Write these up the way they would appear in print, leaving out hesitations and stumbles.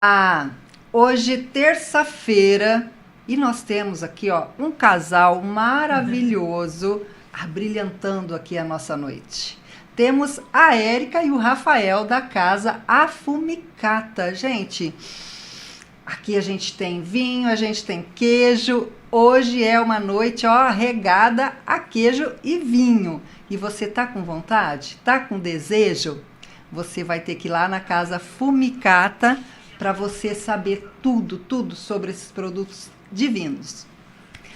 Ah, hoje terça-feira e nós temos aqui ó um casal maravilhoso abrilhantando aqui a nossa noite. Temos a Érica e o Rafael da casa Afumicata. Gente, aqui a gente tem vinho, a gente tem queijo. Hoje é uma noite ó regada a queijo e vinho. E você tá com vontade? Tá com desejo? Você vai ter que ir lá na casa Fumicata para você saber tudo sobre esses produtos divinos.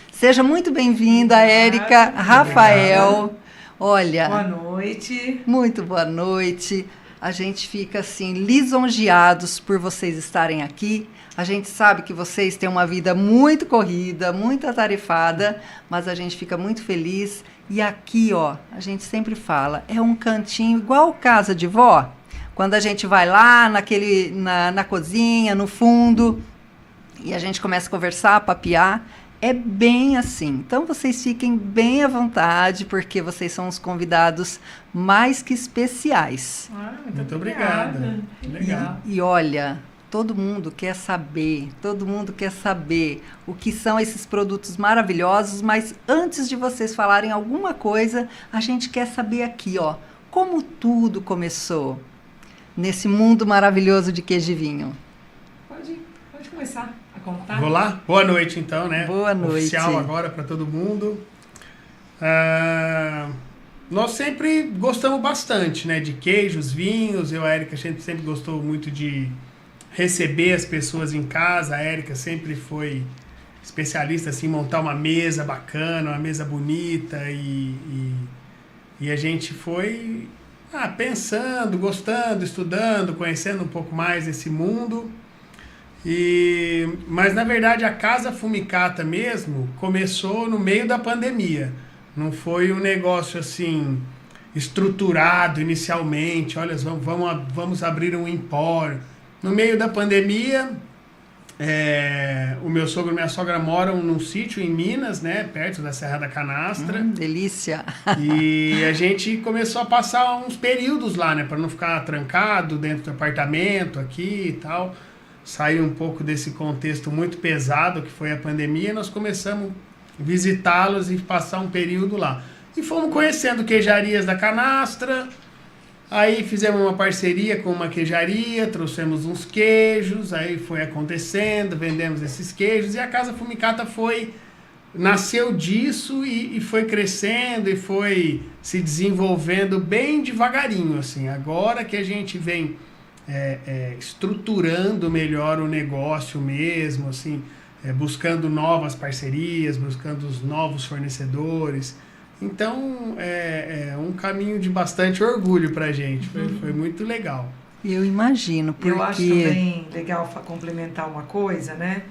Seja muito bem-vinda, Érica, Rafael. Olha, boa noite. Muito boa noite. A gente fica assim lisonjeados por vocês estarem aqui. A gente sabe que vocês têm uma vida muito corrida, muito atarefada, mas a gente fica muito feliz. E aqui, ó, a gente sempre fala, é um cantinho igual casa de vó. Quando a gente vai lá na cozinha, no fundo, e a gente começa a conversar, a papear, é bem assim. Então, vocês fiquem bem à vontade, porque vocês são os convidados mais que especiais. Muito obrigada. Legal. E olha, todo mundo quer saber o que são esses produtos maravilhosos, mas antes de vocês falarem alguma coisa, a gente quer saber aqui, ó, como tudo começou nesse mundo maravilhoso de queijo e vinho. Pode começar a contar. Vou lá? Boa noite, então, né? Boa noite. Oficial agora para todo mundo. Nós sempre gostamos bastante, né? De queijos, vinhos. Eu e a Érica, a gente sempre gostou muito de receber as pessoas em casa. A Érica sempre foi especialista assim, em montar uma mesa bacana, uma mesa bonita. E a gente foi pensando, gostando, estudando, conhecendo um pouco mais esse mundo. Mas na verdade a Casa Fumicata mesmo começou no meio da pandemia. Não foi um negócio assim estruturado inicialmente. Olha, vamos abrir um empório. No meio da pandemia, o meu sogro e minha sogra moram num sítio em Minas, né, perto da Serra da Canastra. Delícia! E a gente começou a passar uns períodos lá, né, para não ficar trancado dentro do apartamento aqui e tal. Sair um pouco desse contexto muito pesado que foi a pandemia, nós começamos a visitá-los e passar um período lá. E fomos conhecendo queijarias da Canastra. Aí fizemos uma parceria com uma queijaria, trouxemos uns queijos, aí foi acontecendo, vendemos esses queijos e a Casa Fumicata nasceu disso e foi crescendo e foi se desenvolvendo bem devagarinho, assim. Agora que a gente vem estruturando melhor o negócio mesmo, assim, buscando novas parcerias, buscando os novos fornecedores. Então, é um caminho de bastante orgulho pra gente. Foi muito legal. Eu imagino, porque... Eu acho também legal complementar uma coisa, né?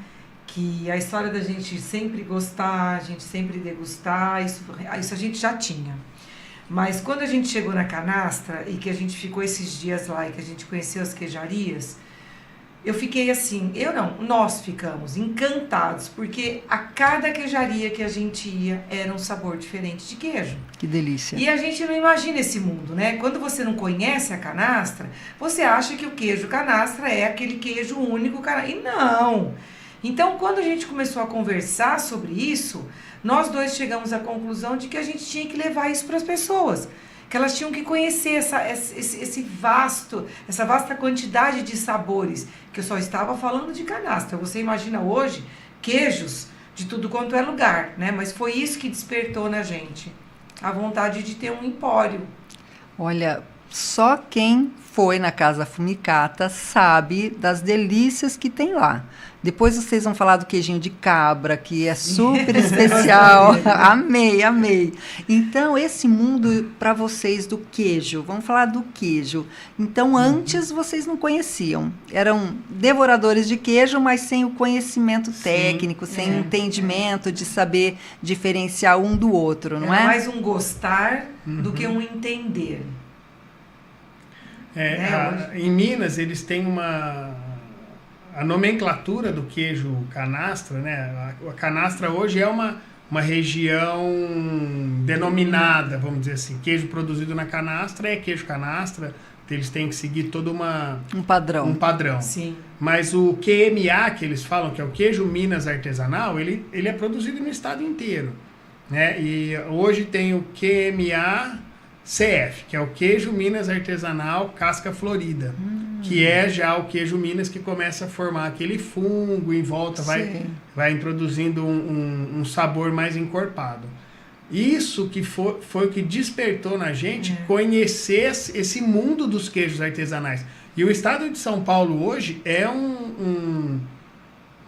Que a história da gente sempre gostar, a gente sempre degustar, isso a gente já tinha. Mas quando a gente chegou na Canastra e que a gente ficou esses dias lá e que a gente conheceu as queijarias, eu fiquei assim, nós ficamos encantados, porque a cada queijaria que a gente ia era um sabor diferente de queijo. Que delícia. E a gente não imagina esse mundo, né? Quando você não conhece a Canastra, você acha que o queijo Canastra é aquele queijo único, e não! Então, quando a gente começou a conversar sobre isso, nós dois chegamos à conclusão de que a gente tinha que levar isso para as pessoas. Que elas tinham que conhecer essa vasta quantidade de sabores, que eu só estava falando de Canastra. Você imagina hoje queijos de tudo quanto é lugar, né? Mas foi isso que despertou na gente a vontade de ter um empório. Olha, só quem foi na Casa Fumicata sabe das delícias que tem lá. Depois vocês vão falar do queijinho de cabra, que é super especial. Amei. Então, esse mundo para vocês do queijo, vamos falar do queijo. Então, antes vocês não conheciam. Eram devoradores de queijo, mas sem o conhecimento técnico, sem o entendimento de saber diferenciar um do outro, não é? É mais um gostar do que um entender. Em Minas, eles têm a nomenclatura do queijo canastra, né? A canastra hoje é uma região denominada, vamos dizer assim. Queijo produzido na canastra é queijo canastra, eles têm que seguir todo um padrão. um padrão. Sim. Mas o QMA, que eles falam, que é o queijo Minas artesanal, ele é produzido no estado inteiro, né? E hoje tem o QMA CF, que é o queijo Minas artesanal casca florida, que é já o queijo Minas que começa a formar aquele fungo em volta, vai introduzindo um sabor mais encorpado. Isso que foi o que despertou na gente conhecer esse mundo dos queijos artesanais. E o estado de São Paulo hoje é um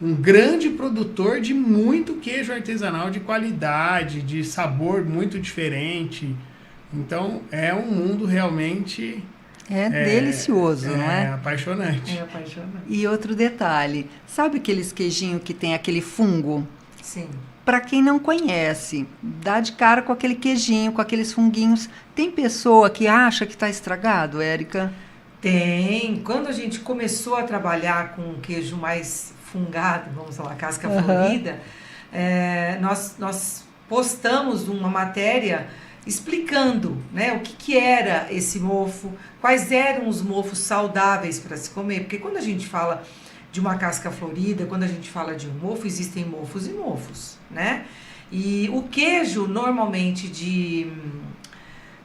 grande produtor de muito queijo artesanal de qualidade, de sabor muito diferente. Então, é um mundo realmente... delicioso, não é? Apaixonante. É apaixonante. E outro detalhe, sabe aqueles queijinhos que tem aquele fungo? Sim. Para quem não conhece, dá de cara com aquele queijinho, com aqueles funguinhos. Tem pessoa que acha que está estragado, Érica? Tem. Quando a gente começou a trabalhar com queijo mais fungado, vamos falar, casca florida, nós postamos uma matéria explicando, né, o que era esse mofo, quais eram os mofos saudáveis para se comer. Porque quando a gente fala de uma casca florida, quando a gente fala de um mofo, existem mofos e mofos, né? E o queijo, normalmente,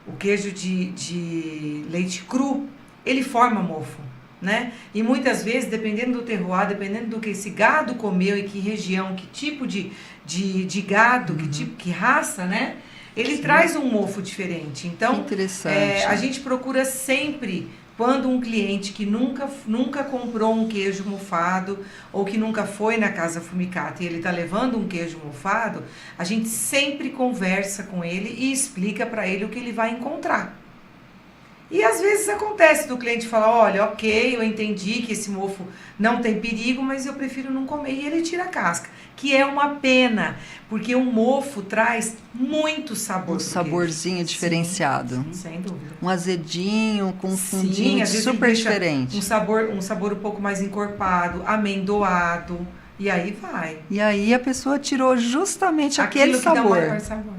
o queijo de leite cru, ele forma mofo, né? E muitas vezes, dependendo do terroir, dependendo do que esse gado comeu e que região, que tipo de gado, que raça, né? Ele traz um mofo diferente. Então, interessante. A gente procura sempre, quando um cliente que nunca comprou um queijo mofado ou que nunca foi na Casa Fumicata e ele está levando um queijo mofado, a gente sempre conversa com ele e explica para ele o que ele vai encontrar. E às vezes acontece do cliente falar, olha, ok, eu entendi que esse mofo não tem perigo, mas eu prefiro não comer. E ele tira a casca, que é uma pena, porque o mofo traz muito sabor. Um saborzinho diferenciado. Sim, sem dúvida. Um azedinho com um fundinho às vezes super ele deixa diferente. Um sabor um pouco mais encorpado, amendoado, e aí vai. E aí a pessoa tirou justamente aquele Aquilo que dá sabor. maior sabor.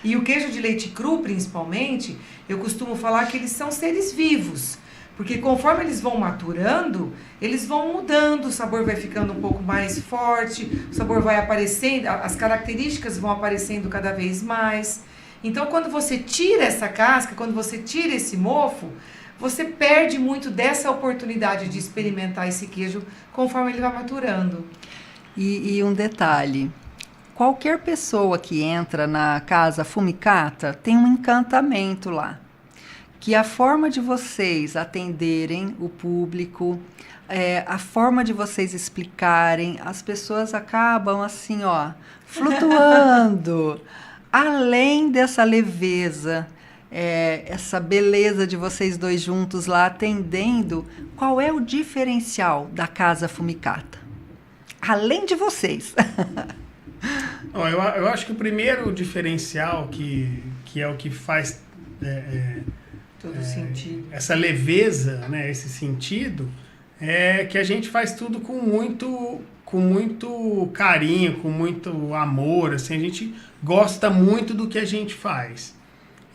E o queijo de leite cru, principalmente, eu costumo falar que eles são seres vivos. Porque conforme eles vão maturando, eles vão mudando, o sabor vai ficando um pouco mais forte, o sabor vai aparecendo, as características vão aparecendo cada vez mais. Então, quando você tira essa casca, quando você tira esse mofo, você perde muito dessa oportunidade de experimentar esse queijo conforme ele vai maturando. E um detalhe, qualquer pessoa que entra na Casa Fumicata tem um encantamento lá. Que a forma de vocês atenderem o público, a forma de vocês explicarem, as pessoas acabam assim, flutuando. Além dessa leveza, essa beleza de vocês dois juntos lá atendendo, qual é o diferencial da Casa Fumicata? Além de vocês. Eu acho que o primeiro diferencial que é o que faz... Todo sentido. Essa leveza, né, esse sentido, é que a gente faz tudo com muito carinho, com muito amor, assim, a gente gosta muito do que a gente faz.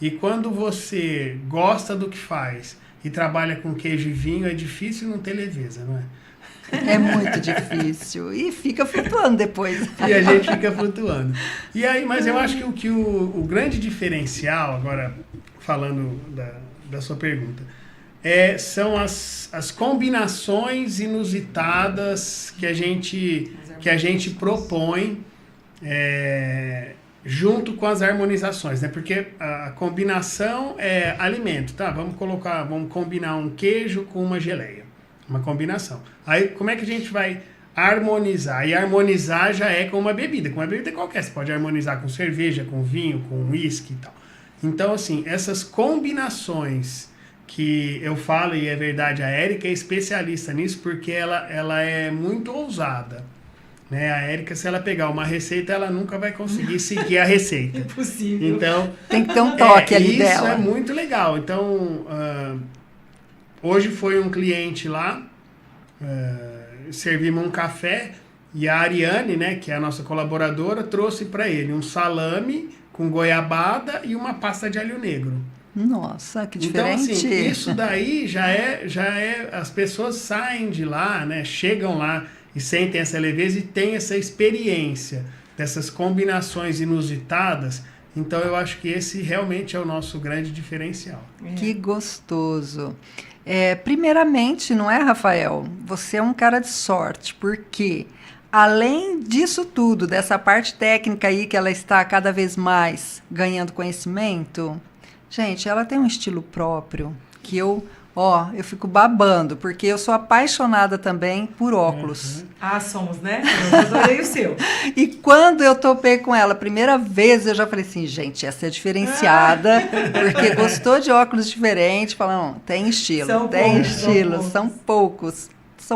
E quando você gosta do que faz e trabalha com queijo e vinho, é difícil não ter leveza, não é? É muito difícil. E fica flutuando depois. E a gente fica flutuando. E aí, mas eu acho que o grande diferencial, agora falando da sua pergunta, são as combinações inusitadas que a gente propõe junto com as harmonizações, né? Porque a combinação é alimento, tá? Vamos combinar um queijo com uma geleia, uma combinação. Aí como é que a gente vai harmonizar? E harmonizar já é com uma bebida qualquer. Você pode harmonizar com cerveja, com vinho, com uísque e tal. Então, assim, essas combinações que eu falo, e é verdade, a Érica é especialista nisso, porque ela é muito ousada, né? A Érica, se ela pegar uma receita, ela nunca vai conseguir seguir a receita. Impossível. Então, tem que ter um toque ali isso dela. Isso é muito legal. Então, hoje foi um cliente lá, servimos um café, e a Ariane, né, que é a nossa colaboradora, trouxe para ele um salame com goiabada e uma pasta de alho negro. Nossa, que diferente. Então, assim, isso daí já é, as pessoas saem de lá, né, chegam lá e sentem essa leveza e têm essa experiência dessas combinações inusitadas. Então, eu acho que esse realmente é o nosso grande diferencial. Que gostoso. Primeiramente, não é, Rafael? Você é um cara de sorte, porque além disso tudo, dessa parte técnica aí que ela está cada vez mais ganhando conhecimento, gente, ela tem um estilo próprio que eu fico babando, porque eu sou apaixonada também por óculos. Ah, somos, né? Eu adorei o seu. E quando eu topei com ela a primeira vez, eu já falei assim, gente, essa é diferenciada, porque gostou de óculos diferentes, falando, tem estilo, são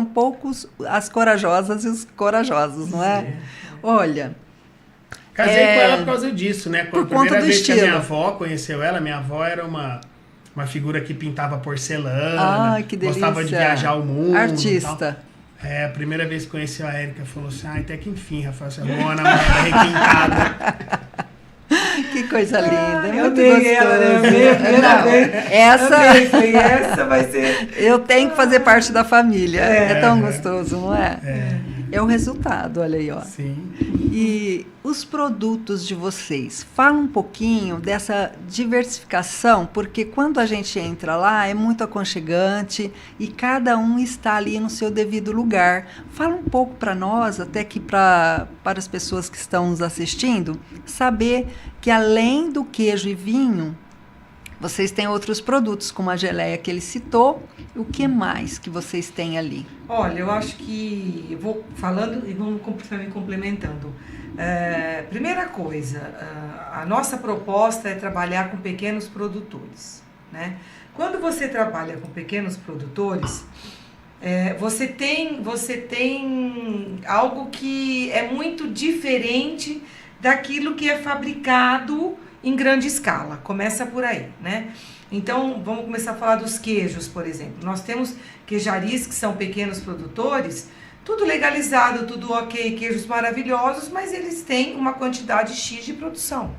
poucos as corajosas e os corajosos, não é? Sim. Olha... Casei com ela por causa disso, né? Por a primeira conta do vez estilo. que a minha avó conheceu ela, minha avó era uma figura que pintava porcelana, que delícia. gostava de viajar o mundo. Artista. A primeira vez que conheceu a Érica, falou assim, até que enfim, Rafael, você arrumou uma namorada requintada. Que coisa linda, eu muito amei ela, né? Essa vai ser... Eu tenho que fazer parte da família, é tão gostoso, não é? É o resultado, olha aí, ó. Sim. E os produtos de vocês, fala um pouquinho dessa diversificação, porque quando a gente entra lá é muito aconchegante e cada um está ali no seu devido lugar. Fala um pouco para nós, até que para as pessoas que estão nos assistindo, saber que além do queijo e vinho, vocês têm outros produtos, como a geleia que ele citou. O que mais que vocês têm ali? Olha, eu acho que... Eu vou falando e vamos complementando. Primeira coisa, a nossa proposta é trabalhar com pequenos produtores, né? Quando você trabalha com pequenos produtores, você tem algo que é muito diferente daquilo que é fabricado em grande escala. Começa por aí, né? Então, vamos começar a falar dos queijos, por exemplo. Nós temos queijarias que são pequenos produtores, tudo legalizado, tudo ok, queijos maravilhosos, mas eles têm uma quantidade X de produção.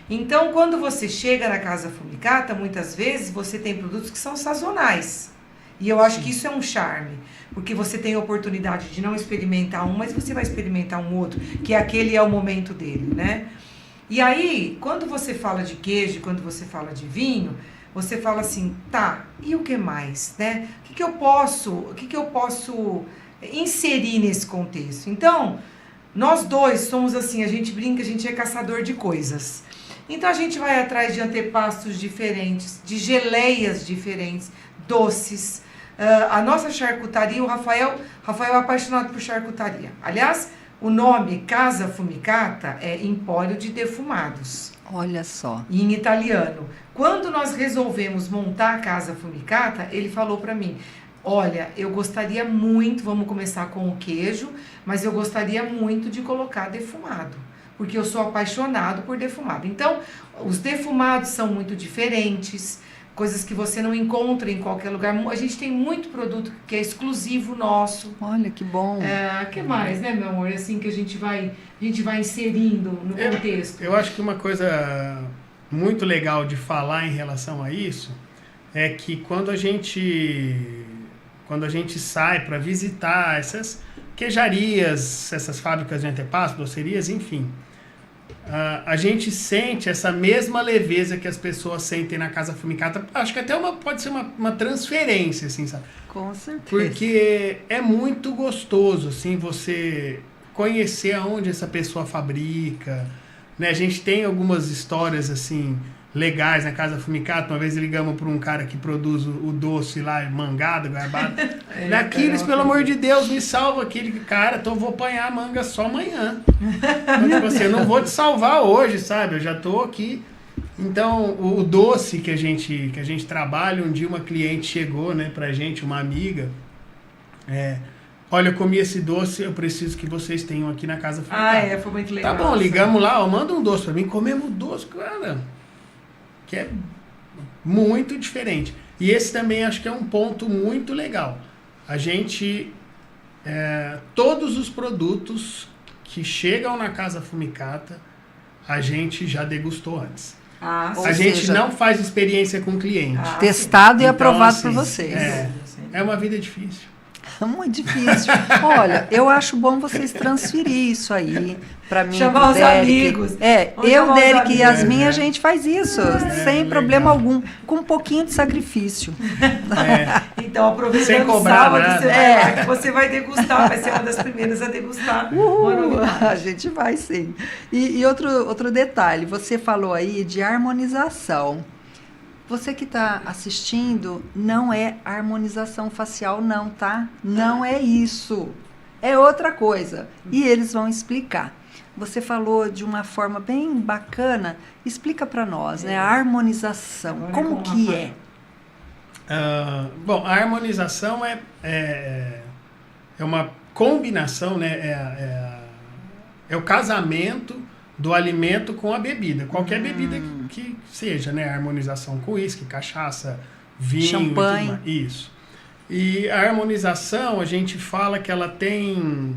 Então, quando você chega na Casa Fumicata, muitas vezes você tem produtos que são sazonais. E eu acho que isso é um charme, porque você tem a oportunidade de não experimentar um, mas você vai experimentar um outro, que aquele é o momento dele, né? E aí, quando você fala de queijo, quando você fala de vinho, você fala assim, tá, e o que mais, né? O que eu posso inserir nesse contexto? Então, nós dois somos assim, a gente brinca, a gente é caçador de coisas. Então, a gente vai atrás de antepastos diferentes, de geleias diferentes, doces. A nossa charcutaria, o Rafael é apaixonado por charcutaria. Aliás, o nome Casa Fumicata é Empório de Defumados. Olha só. Em italiano. Quando nós resolvemos montar a Casa Fumicata, ele falou para mim, olha, eu gostaria muito, vamos começar com o queijo, mas eu gostaria muito de colocar defumado, porque eu sou apaixonado por defumado. Então, os defumados são muito diferentes, coisas que você não encontra em qualquer lugar. A gente tem muito produto que é exclusivo nosso. Olha, que bom. Que mais, né, meu amor? Assim que a gente vai inserindo no contexto. Eu acho que uma coisa muito legal de falar em relação a isso é que quando a gente sai para visitar essas queijarias, essas fábricas de antepasto, docerias, enfim, a gente sente essa mesma leveza que as pessoas sentem na Casa Fumicata. Acho que até pode ser uma transferência, assim, sabe? Com certeza. Porque é muito gostoso, assim, você conhecer aonde essa pessoa fabrica, né? A gente tem algumas histórias, assim, legais na Casa Fumicata. Uma vez ligamos para um cara que produz o doce lá, mangado, garbado. Daqueles, pelo amor de Deus, me salva aquele cara, então eu vou apanhar a manga só amanhã. Então, tipo assim, eu não vou te salvar hoje, sabe? Eu já tô aqui. Então, o doce que a gente trabalha, um dia uma cliente chegou, né, pra gente, uma amiga, olha, eu comi esse doce, eu preciso que vocês tenham aqui na Casa Fumicata. Foi muito legal. Tá bom, ligamos lá, manda um doce pra mim, comemos doce, cara, que é muito diferente. E esse também acho que é um ponto muito legal. A gente, todos os produtos que chegam na Casa Fumicata, a gente já degustou antes. Ah, Ou A gente seja, não faz experiência com cliente. testado e Então, aprovado assim, por vocês. É uma vida difícil. É muito difícil. Olha, eu acho bom vocês transferir isso aí para mim. Chamar pro os Derek. amigos. Eu, Vamos chamar os Derek e amigos. Yasmin, a gente faz isso sem legal. problema algum, com um pouquinho de sacrifício. Então, aproveitando Sem cobrar sábado, nada. você vai lá que você vai degustar, vai ser uma das primeiras a degustar. Uma novidade. A gente vai sim. E outro detalhe, você falou aí de harmonização. Você que está assistindo, não é harmonização facial não, tá? Não é isso. É outra coisa. E eles vão explicar. Você falou de uma forma bem bacana. Explica para nós, né? A harmonização. Agora Como com que Rafael. é? Bom, a harmonização é uma combinação, né? É o casamento do alimento com a bebida. Qualquer bebida que seja, né? A harmonização com uísque, cachaça, vinho. Champanhe. E tudo mais. Isso. E a harmonização, a gente fala que ela tem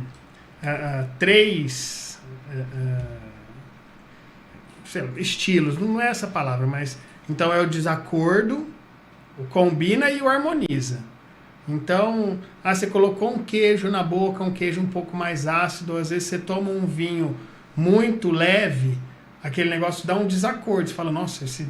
três sei lá, estilos. Não é essa palavra, mas... Então, é o desacordo, o combina e o harmoniza. Então, você colocou um queijo na boca, um queijo um pouco mais ácido, às vezes você toma um vinho muito leve, aquele negócio dá um desacordo. Você fala, nossa, esse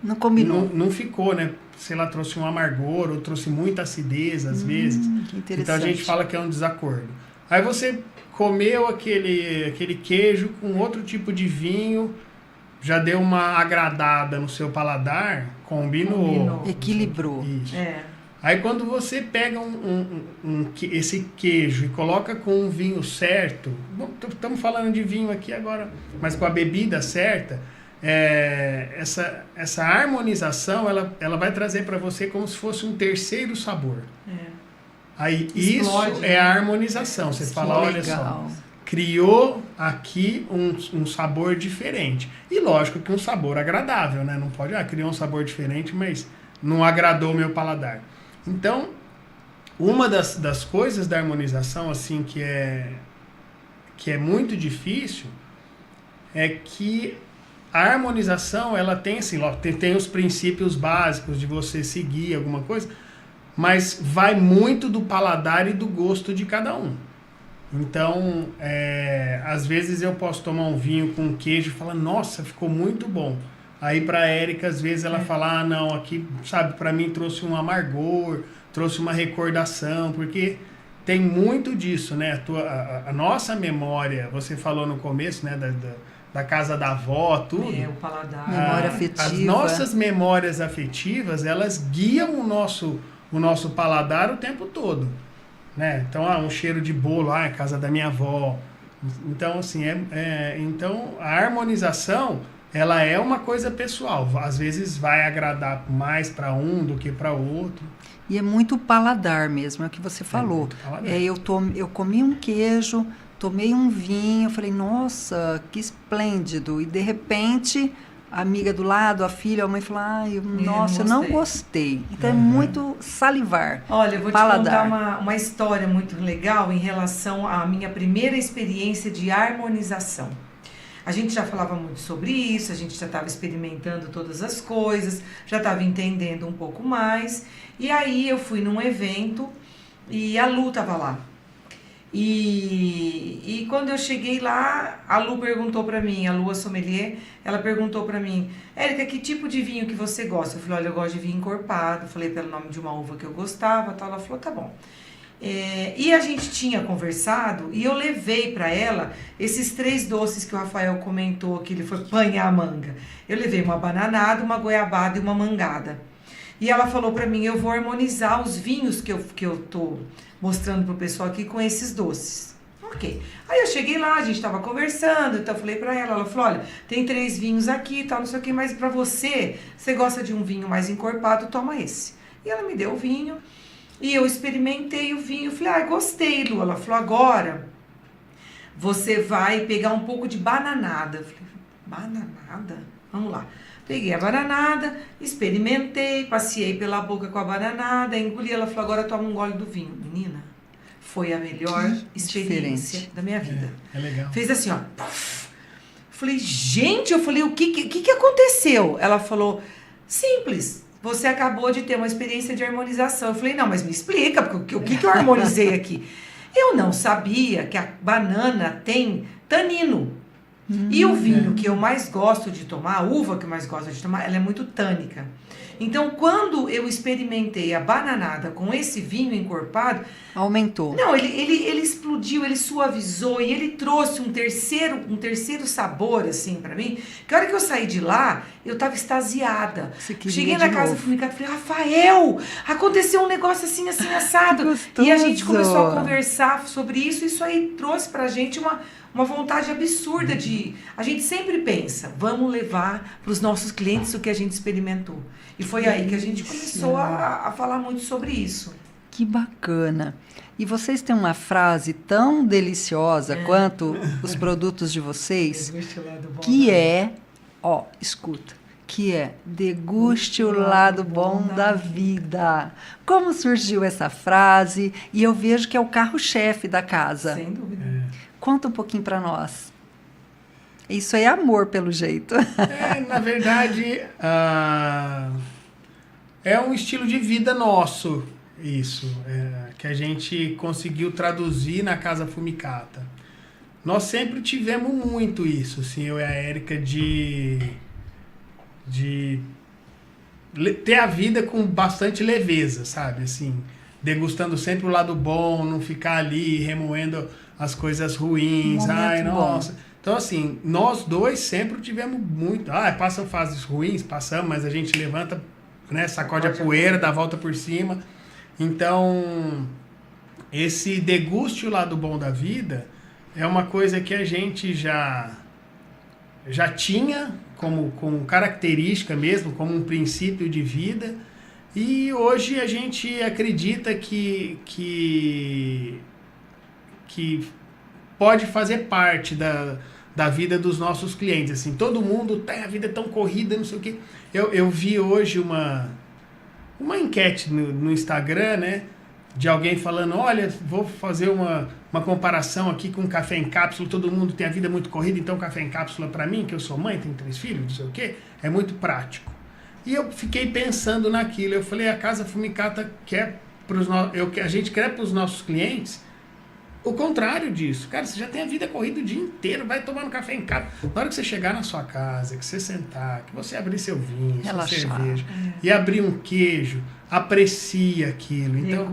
Não combinou. não ficou, né? Sei lá, trouxe um amargor ou trouxe muita acidez, às vezes. Que interessante. Então, a gente fala que é um desacordo. Aí você comeu aquele queijo com outro tipo de vinho, já deu uma agradada no seu paladar, combinou. Equilibrou. Isso. É. Aí quando você pega esse queijo e coloca com um vinho certo, estamos falando de vinho aqui agora, mas com a bebida certa, essa harmonização ela vai trazer para você como se fosse um terceiro sabor. Aí Explode, isso né? é a harmonização. Você fala, olha legal. só, criou aqui um sabor diferente. E lógico que um sabor agradável, né? Não pode, criou um sabor diferente, mas não agradou o meu paladar. Então, uma das coisas da harmonização, assim, que é muito difícil, é que a harmonização, ela tem, assim, tem os princípios básicos de você seguir alguma coisa, mas vai muito do paladar e do gosto de cada um. Então, às vezes eu posso tomar um vinho com queijo e falar, nossa, ficou muito bom. Aí pra Érica, às vezes ela fala, não, aqui, sabe, pra mim trouxe um amargor, trouxe uma recordação, porque tem muito disso, né? A nossa memória, você falou no começo, né, da casa da avó, tudo. O paladar. Memória afetiva. As nossas memórias afetivas, elas guiam o nosso paladar o tempo todo, né? Então, um cheiro de bolo, casa da minha avó. Então, assim, então a harmonização, ela é uma coisa pessoal. Às vezes vai agradar mais para um do que para outro. E é muito paladar mesmo, é o que você falou. Eu comi um queijo, tomei um vinho, falei, nossa, que esplêndido. E de repente, a amiga do lado, a filha, a mãe falou, nossa, eu não gostei. Então é muito salivar. Olha, eu vou paladar. te contar uma história muito legal em relação à minha primeira experiência de harmonização. A gente já falava muito sobre isso, a gente já estava experimentando todas as coisas, já estava entendendo um pouco mais. E aí eu fui num evento e a Lu estava lá. E quando eu cheguei lá, a Lu perguntou para mim, a Lu, a sommelier, ela perguntou para mim, Érica, que tipo de vinho que você gosta? Eu falei, olha, eu gosto de vinho encorpado. Falei pelo nome de uma uva que eu gostava, tal. Ela falou, tá bom. E a gente tinha conversado e eu levei para ela esses 3 doces que o Rafael comentou, que ele foi panhar a manga. Eu levei uma bananada, uma goiabada e uma mangada. E ela falou para mim, eu vou harmonizar os vinhos que eu tô mostrando pro pessoal aqui com esses doces. Ok. Aí eu cheguei lá, a gente tava conversando, então eu falei pra ela falou, olha, tem 3 vinhos aqui e tal, não sei o que, mas pra você gosta de um vinho mais encorpado, toma esse. E ela me deu o vinho, e eu experimentei o vinho, falei, gostei, Lu. Ela falou, agora você vai pegar um pouco de bananada. Eu falei, bananada? Vamos lá. Peguei a bananada, experimentei, passei pela boca com a bananada, engoli. Ela falou, agora toma um gole do vinho. Menina, foi a melhor experiência da minha vida. É legal. Fez assim, ó. Puff, Falei, gente, o que aconteceu? Ela falou, simples, você acabou de ter uma experiência de harmonização. Eu falei, não, mas me explica, porque o que eu harmonizei aqui? Eu não sabia que a banana tem tanino. E o vinho que eu mais gosto de tomar, a uva que eu mais gosto de tomar, ela é muito tânica. Então, quando eu experimentei a bananada com esse vinho encorpado... Aumentou. Não, ele explodiu, ele suavizou e ele trouxe um terceiro sabor, assim, pra mim. Que a hora que eu saí de lá, eu tava extasiada. Cheguei na casa do Fumicata e falei, Rafael, aconteceu um negócio assim, assado. Gostoso. E a gente começou a conversar sobre isso. Isso aí trouxe pra gente uma vontade absurda de... A gente sempre pensa, vamos levar para os nossos clientes o que a gente experimentou. E foi aí que a gente começou a falar muito sobre isso. Que bacana. E vocês têm uma frase tão deliciosa quanto os produtos de vocês, que é, escuta, que é deguste o lado bom da vida. Como surgiu essa frase? E eu vejo que é o carro-chefe da casa. Sem dúvida. Conta um pouquinho para nós. Isso é amor, pelo jeito. Na verdade, é um estilo de vida nosso, isso, que a gente conseguiu traduzir na Casa Fumicata. Nós sempre tivemos muito isso, assim, eu e a Érica, de ter a vida com bastante leveza, sabe? Assim, degustando sempre o lado bom, não ficar ali remoendo as coisas ruins. Ai, nossa. Bom. Então, assim, nós dois sempre tivemos muito... passam fases ruins, passamos, mas a gente levanta, né, sacode a poeira, dá a volta por cima. Então, esse deguste o lado bom da vida é uma coisa que a gente já tinha como característica mesmo, como um princípio de vida. E hoje a gente acredita que pode fazer parte da vida dos nossos clientes. Assim, todo mundo tem a vida tão corrida, não sei o quê. Eu vi hoje uma enquete no Instagram, né, de alguém falando, olha, vou fazer uma comparação aqui com café em cápsula, todo mundo tem a vida muito corrida, então café em cápsula para mim, que eu sou mãe, tenho 3 filhos, não sei o quê, é muito prático. E eu fiquei pensando naquilo, eu falei, a Casa Fumicata a gente quer para os nossos clientes o contrário disso. Cara, você já tem a vida corrida o dia inteiro, vai tomando café em casa. Na hora que você chegar na sua casa, que você sentar, que você abrir seu vinho, sua cerveja, e abrir um queijo, aprecie aquilo. Então,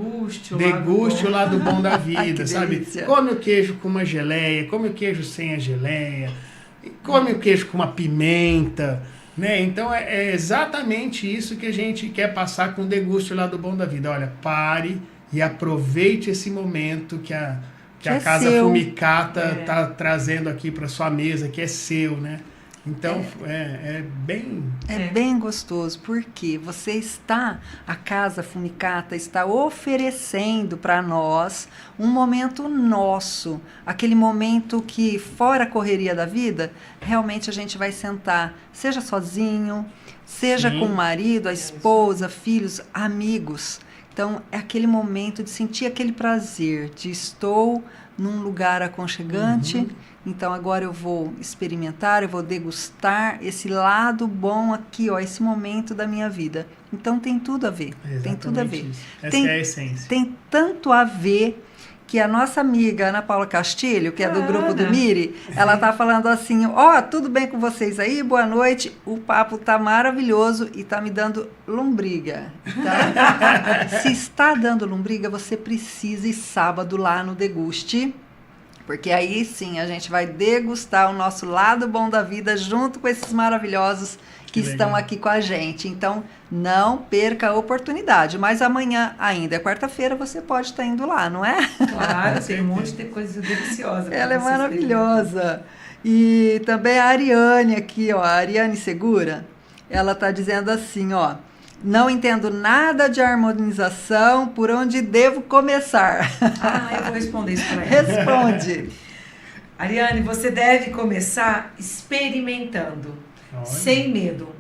deguste o lado bom da vida, sabe? Delícia. Come o queijo com uma geleia, come o queijo sem a geleia, come o queijo com uma pimenta, né? Então, é exatamente isso que a gente quer passar com o deguste o lado bom da vida. Olha, pare e aproveite esse momento que a Casa Fumicata está trazendo aqui para sua mesa, que é seu, né? Então, é bem gostoso, porque a Casa Fumicata está oferecendo para nós um momento nosso, aquele momento que, fora a correria da vida, realmente a gente vai sentar, seja sozinho, seja com o marido, a esposa, filhos, amigos. Então, é aquele momento de sentir aquele prazer, de estou num lugar aconchegante, então agora eu vou experimentar, eu vou degustar esse lado bom aqui, esse momento da minha vida. Então, tem tudo a ver, tem tudo a ver. Essa é a essência. Tem tanto a ver que a nossa amiga Ana Paula Castilho, que é do grupo do Miri, ela tá falando assim, tudo bem com vocês aí? Boa noite, o papo tá maravilhoso e tá me dando lombriga. Tá? Se está dando lombriga, você precisa ir sábado lá no Deguste, porque aí sim a gente vai degustar o nosso lado bom da vida junto com esses maravilhosos que estão aqui com a gente. Então, não perca a oportunidade. Mas amanhã, ainda é quarta-feira, você pode estar indo lá, não é? Claro, tem um monte de coisa deliciosa. Ela é maravilhosa. E também a Ariane aqui, a Ariane Segura, ela está dizendo assim, não entendo nada de harmonização, por onde devo começar? Eu vou responder isso para ela. Responde. Ariane, você deve começar experimentando. Sem medo.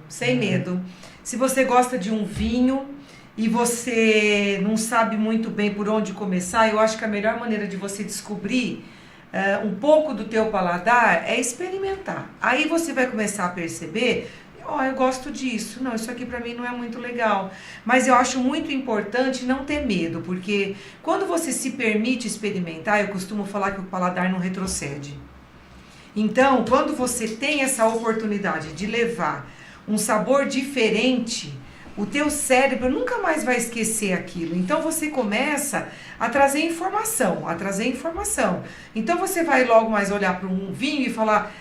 Se você gosta de um vinho e você não sabe muito bem por onde começar, eu acho que a melhor maneira de você descobrir um pouco do teu paladar, é experimentar. Aí você vai começar a perceber, eu gosto disso, não, isso aqui pra mim não é muito legal. Mas eu acho muito importante não ter medo, porque quando você se permite experimentar, eu costumo falar que o paladar não retrocede. Então, quando você tem essa oportunidade de levar um sabor diferente, o teu cérebro nunca mais vai esquecer aquilo. Então, você começa a trazer informação, Então, você vai logo mais olhar para um vinho e falar...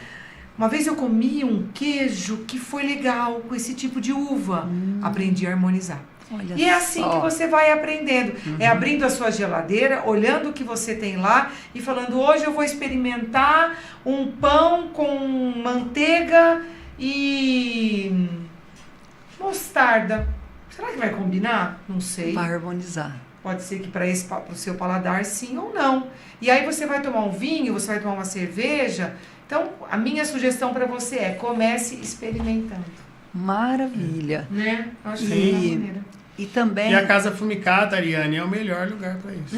Uma vez eu comi um queijo que foi legal com esse tipo de uva. Aprendi a harmonizar. Olha e é assim só. que você vai aprendendo. É abrindo a sua geladeira, olhando o que você tem lá e falando, hoje eu vou experimentar um pão com manteiga e mostarda. Será que vai combinar? Não sei. Vai harmonizar. Pode ser que para o seu paladar sim ou não. E aí você vai tomar um vinho, você vai tomar uma cerveja. Então, a minha sugestão para você é comece experimentando. Maravilha. Né? Acho que é uma maneira. E também... E a Casa Fumicata, Ariane, é o melhor lugar para isso.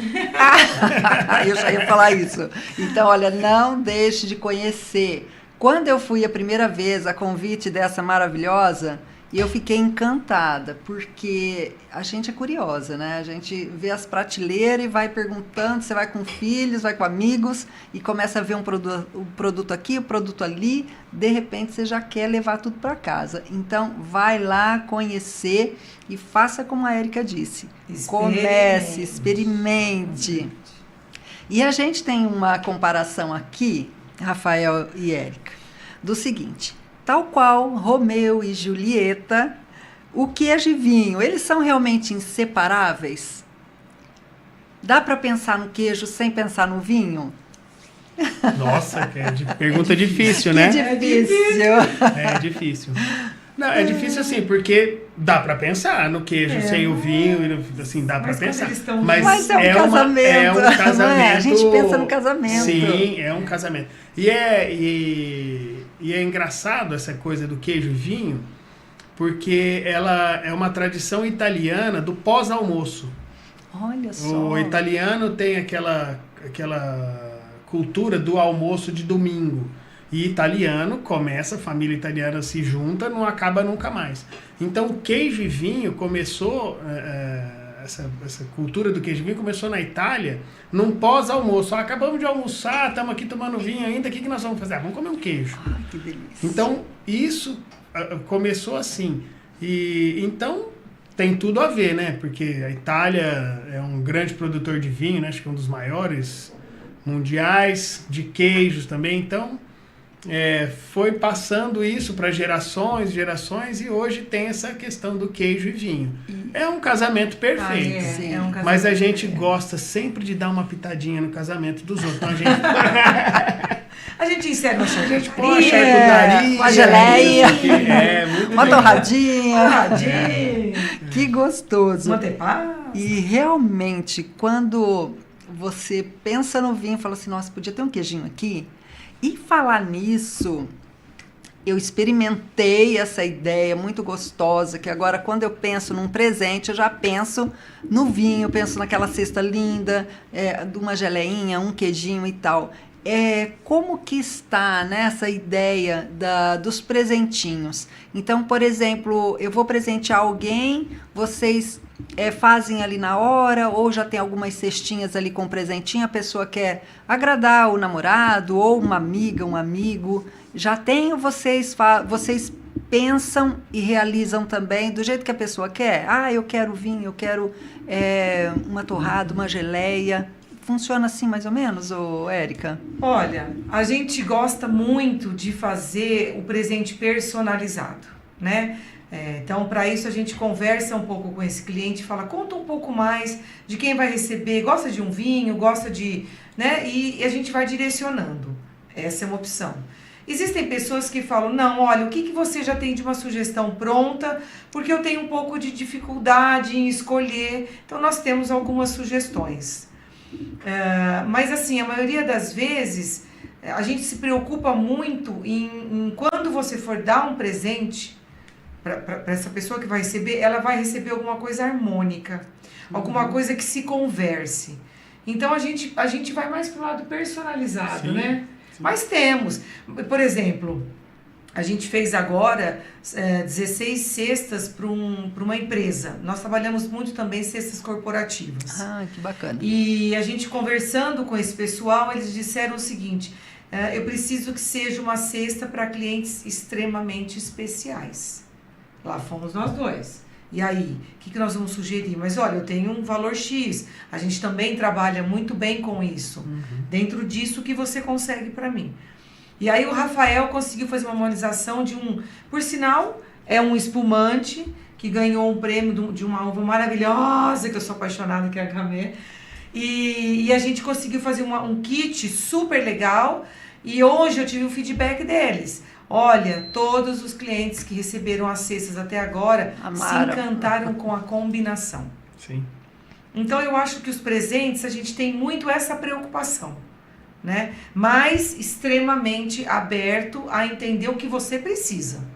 Eu já ia falar isso. Então, olha, não deixe de conhecer. Quando eu fui a primeira vez a convite dessa maravilhosa, eu fiquei encantada, porque a gente é curiosa, né? A gente vê as prateleiras e vai perguntando, você vai com filhos, vai com amigos e começa a ver um produto aqui, um produto ali, de repente você já quer levar tudo para casa. Então, vai lá conhecer e faça como a Érica disse. Comece, experimente. E a gente tem uma comparação aqui, Rafael e Érica, do seguinte: tal qual Romeu e Julieta, o queijo e vinho, eles são realmente inseparáveis? Dá para pensar no queijo sem pensar no vinho? Nossa, pergunta difícil, né? Que difícil. É difícil. Não, é difícil assim, porque dá pra pensar no queijo sem o vinho, assim, dá pra pensar. Mas é um casamento. É um casamento. Não é? A gente pensa no casamento. Sim, é um casamento. E é engraçado essa coisa do queijo e vinho, porque ela é uma tradição italiana do pós-almoço. Olha só. O italiano tem aquela cultura do almoço de domingo. E italiano começa, a família italiana se junta, não acaba nunca mais. Então o queijo e vinho começou, essa cultura do queijo e vinho começou na Itália num pós-almoço. Acabamos de almoçar, estamos aqui tomando vinho ainda, o que nós vamos fazer? Vamos comer um queijo. Ai, que delícia. Então isso começou assim. E então tem tudo a ver, né? Porque a Itália é um grande produtor de vinho, né? Acho que é um dos maiores mundiais, de queijos também. Então foi passando isso para gerações e hoje tem essa questão do queijo e vinho. É um casamento perfeito. É um casamento mas a gente gosta sempre de dar uma pitadinha no casamento dos outros. Então a gente encerra uma charcutaria, uma geleia, uma legal. torradinha. Que gostoso. Mantepá. E realmente, quando você pensa no vinho e fala assim, nossa, podia ter um queijinho aqui. E falar nisso, eu experimentei essa ideia muito gostosa, que agora quando eu penso num presente, eu já penso no vinho, penso naquela cesta linda, de uma geleinha, um queijinho e tal. Como que está nessa ideia dos presentinhos? Então, por exemplo, eu vou presentear alguém, vocês fazem ali na hora, ou já tem algumas cestinhas ali com presentinho, a pessoa quer agradar o namorado, ou uma amiga, um amigo. Já tem, ou vocês pensam e realizam também do jeito que a pessoa quer? Eu quero vinho, eu quero uma torrada, uma geleia. Funciona assim mais ou menos, Érica? Olha, a gente gosta muito de fazer o presente personalizado, né? Então, para isso, a gente conversa um pouco com esse cliente, fala, conta um pouco mais de quem vai receber, gosta de um vinho, gosta de... né? E a gente vai direcionando. Essa é uma opção. Existem pessoas que falam, não, olha, o que você já tem de uma sugestão pronta, porque eu tenho um pouco de dificuldade em escolher. Então, nós temos algumas sugestões. Mas, assim, a maioria das vezes, a gente se preocupa muito em quando você for dar um presente para essa pessoa que vai receber, ela vai receber alguma coisa harmônica, alguma coisa que se converse. Então a gente vai mais pro lado personalizado, Sim, né? sim. Mas temos, por exemplo, a gente fez agora 16 cestas para uma empresa. Nós trabalhamos muito também cestas corporativas. Ah, que bacana. E a gente conversando com esse pessoal, eles disseram o seguinte: eu preciso que seja uma cesta para clientes extremamente especiais. Lá fomos nós dois. E aí, o que nós vamos sugerir? Mas olha, eu tenho um valor X. A gente também trabalha muito bem com isso. Dentro disso, o que você consegue para mim? E aí o Rafael conseguiu fazer uma harmonização de por sinal, é um espumante que ganhou um prêmio de uma uva maravilhosa, que eu sou apaixonada, que é a Gamay. E a gente conseguiu fazer um kit super legal. E hoje eu tive um feedback deles. Olha, todos os clientes que receberam as cestas até agora Amaram. se encantaram com a combinação. Sim. Então eu acho que os presentes, a gente tem muito essa preocupação, né? Mas extremamente aberto a entender o que você precisa.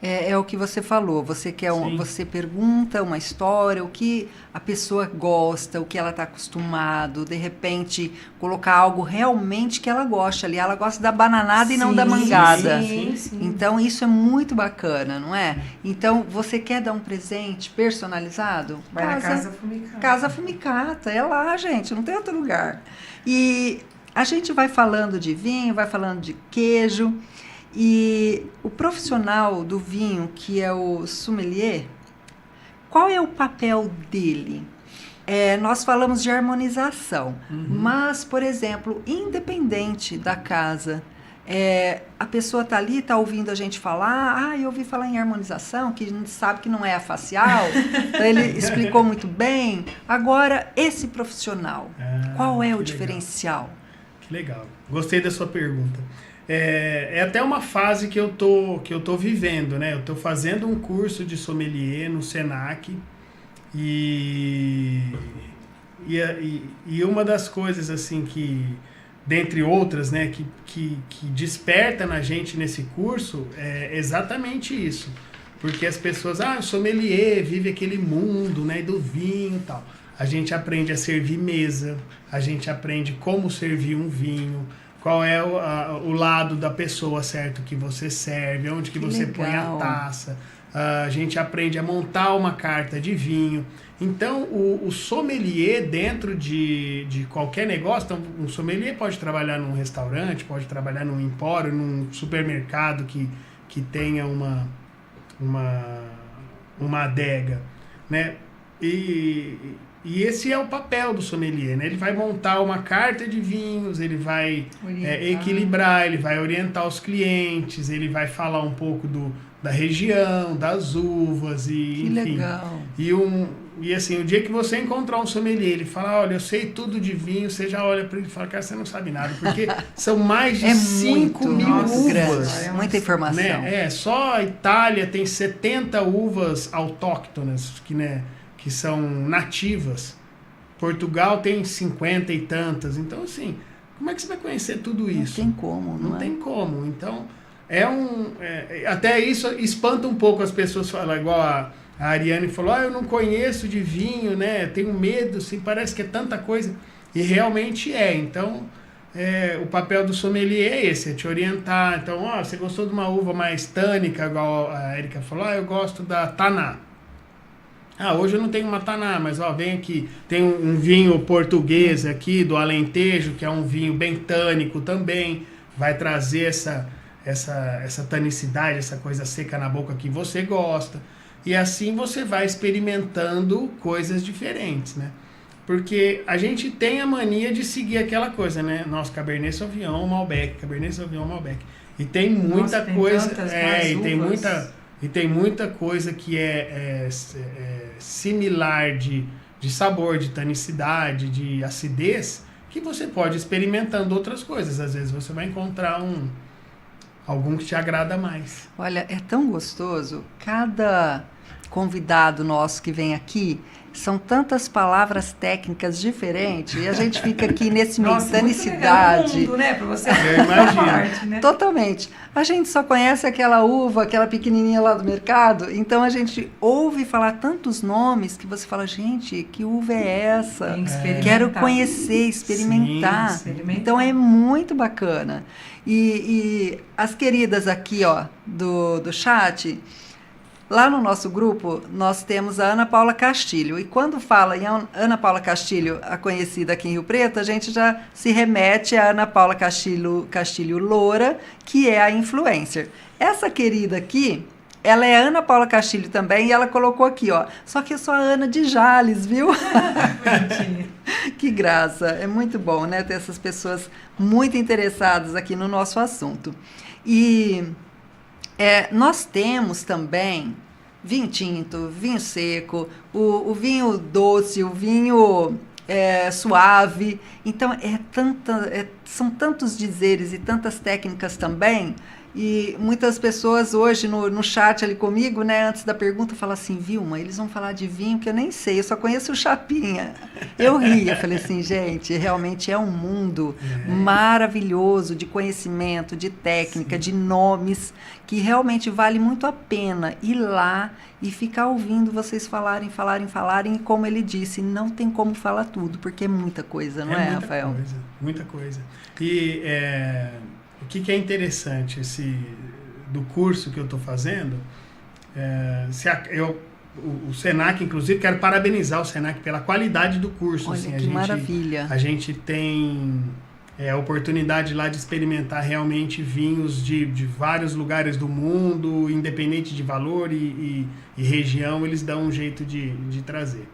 É o que você falou, você quer Sim. você pergunta uma história, o que a pessoa gosta, o que ela está acostumado, de repente colocar algo realmente que ela gosta ali. Ela gosta da bananada e não da mangada. Sim. Então isso é muito bacana, não é? Então você quer dar um presente personalizado? Vai na Casa Fumicata. Casa Fumicata, é lá, gente, não tem outro lugar. E a gente vai falando de vinho, vai falando de queijo. E o profissional do vinho, que é o sommelier, qual é o papel dele? Nós falamos de harmonização, mas, por exemplo, independente da casa, a pessoa está ali, está ouvindo a gente falar, eu ouvi falar em harmonização, que a gente sabe que não é a facial, então ele explicou muito bem. Agora, esse profissional, qual é o diferencial? Que legal. Gostei da sua pergunta. É até uma fase que eu tô vivendo, né? Eu tô fazendo um curso de sommelier no Senac e uma das coisas assim que, dentre outras, né, que desperta na gente nesse curso é exatamente isso. Porque as pessoas, o sommelier vive aquele mundo, né, do vinho e tal. A gente aprende a servir mesa, a gente aprende como servir um vinho, qual é o lado da pessoa certo que você serve, onde que você põe a taça. A gente aprende a montar uma carta de vinho. Então, o sommelier dentro de qualquer negócio, então, um sommelier pode trabalhar num restaurante, pode trabalhar num empório, num supermercado que tenha uma adega, né? E esse é o papel do sommelier, né? Ele vai montar uma carta de vinhos, ele vai equilibrar, ele vai orientar os clientes, ele vai falar um pouco da região, das uvas e que enfim. Legal. E assim, o dia que você encontrar um sommelier, ele fala, olha, eu sei tudo de vinho, você já olha para ele e fala, cara, você não sabe nada, porque são mais de 5 mil uvas. Grande, muita informação. Né? Só a Itália tem 70 uvas autóctonas, que são nativas. Portugal tem 50 e tantas. Então, assim, como é que você vai conhecer tudo isso? Não tem como, não tem como. Então, até isso espanta um pouco as pessoas falar, igual a Ariane falou, eu não conheço de vinho, né? Tenho medo, assim, parece que é tanta coisa. E realmente é. Então, o papel do sommelier é esse, é te orientar. Então, você gostou de uma uva mais tânica, igual a Erika falou, eu gosto da Taná. Hoje eu não tenho uma Taná, mas vem aqui, tem um vinho português aqui do Alentejo, que é um vinho bem tânico também, vai trazer essa tanicidade, essa coisa seca na boca que você gosta. E assim você vai experimentando coisas diferentes, né? Porque a gente tem a mania de seguir aquela coisa, né? Nossa, Cabernet Sauvignon, Malbec, Cabernet Sauvignon, Malbec. E tem muita coisa... E tem muita coisa que é similar de sabor, de tanicidade, de acidez, que você pode ir experimentando outras coisas. Às vezes você vai encontrar algum que te agrada mais. Olha, é tão gostoso. Cada convidado nosso que vem aqui, são tantas palavras técnicas diferentes e a gente fica aqui nesse meio Nossa, danicidade. muito legal o mundo, né? Pra você Eu imagino. parte, né? Totalmente. A gente só conhece aquela uva, aquela pequenininha lá do mercado, então a gente ouve falar tantos nomes que você fala, gente, que uva é essa? Tem que experimentar. Quero conhecer, experimentar. Sim, experimentar. Então é muito bacana. E as queridas aqui, ó, do chat, lá no nosso grupo, nós temos a Ana Paula Castilho. E quando fala em Ana Paula Castilho, a conhecida aqui em Rio Preto, a gente já se remete a Ana Paula Castilho Loura, que é a influencer. Essa querida aqui, ela é Ana Paula Castilho também, e ela colocou aqui, ó. Só que eu sou a Ana de Jales, viu? Bonitinha. Que graça. É muito bom, né? Ter essas pessoas muito interessadas aqui no nosso assunto. E... nós temos também vinho tinto, vinho seco, o vinho doce, o vinho suave. Então, são tantos dizeres e tantas técnicas também. E muitas pessoas hoje no chat ali comigo, né, antes da pergunta, falam assim, Vilma, eles vão falar de vinho que eu nem sei, eu só conheço o Chapinha. Eu ri, eu falei assim, gente, realmente é um mundo maravilhoso de conhecimento, de técnica, de nomes, que realmente vale muito a pena ir lá e ficar ouvindo vocês falarem, e como ele disse, não tem como falar tudo, porque é muita coisa, não é, Rafael? Muita coisa. E o que é interessante do curso que eu estou fazendo, o Senac, inclusive, quero parabenizar o Senac pela qualidade do curso. Olha, assim, que maravilha. A gente tem a oportunidade lá de experimentar realmente vinhos de vários lugares do mundo, independente de valor e região, eles dão um jeito de trazer.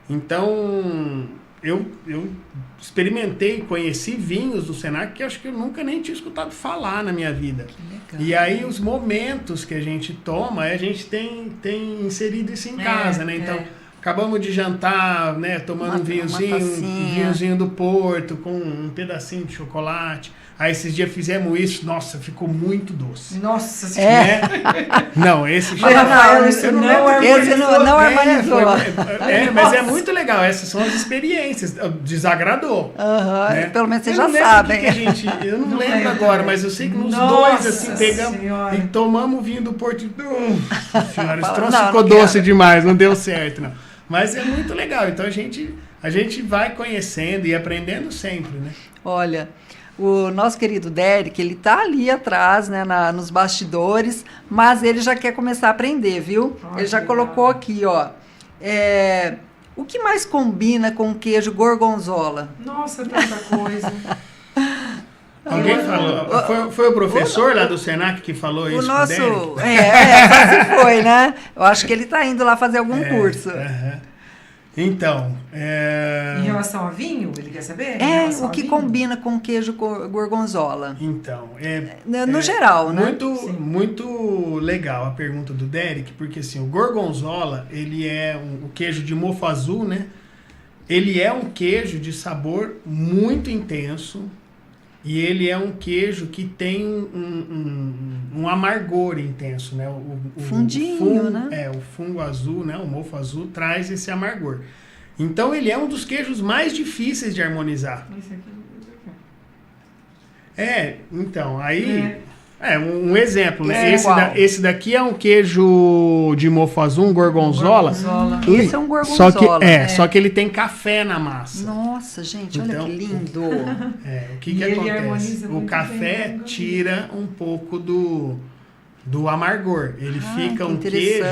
Então... Eu experimentei, conheci vinhos do Senac que acho que eu nunca nem tinha escutado falar na minha vida. Que legal. E aí os momentos que a gente toma, a gente tem inserido isso em casa, né? Então, acabamos de jantar, né? Tomando um vinhozinho do Porto, com um pedacinho de chocolate. Aí esses dias fizemos isso, nossa, ficou muito doce. Nossa Senhora. Não, esse Mas, Rafael, isso não harmonizou. Mas é muito legal, essas são as experiências. Desagradou. Né? Pelo menos vocês já sabem. Eu não lembro agora, mas eu sei que nos dois, assim, pegamos e tomamos o vinho do Porto. Senhora, esse troço ficou doce demais, não deu certo, não. Mas é muito legal, então a gente vai conhecendo e aprendendo sempre, né? Olha... O nosso querido Derek, ele tá ali atrás, né, nos bastidores, mas ele já quer começar a aprender, viu? Ele já colocou aqui, ó. O que mais combina com queijo gorgonzola? Nossa, tanta coisa. Alguém falou? Foi o professor lá do Senac que falou isso? O nosso. Quase foi, né? Eu acho que ele tá indo lá fazer algum curso. Então, em relação a vinho, ele quer saber? O que combina com queijo gorgonzola? Então, no geral, né? Muito legal a pergunta do Derek, porque assim, o gorgonzola, ele é o queijo de mofo azul, né? Ele é um queijo de sabor muito intenso e ele é um queijo que tem um amargor intenso, né? Fundinho, né? O fungo azul, né? O mofo azul traz esse amargor. Então ele é um dos queijos mais difíceis de harmonizar. Então, aí... um exemplo, né? Esse daqui é um queijo de mofo azul, um gorgonzola. Esse é um gorgonzola. Só que ele tem café na massa. Nossa, gente, olha que lindo. O que acontece? O café tira um pouco do amargor. Ele fica um queijo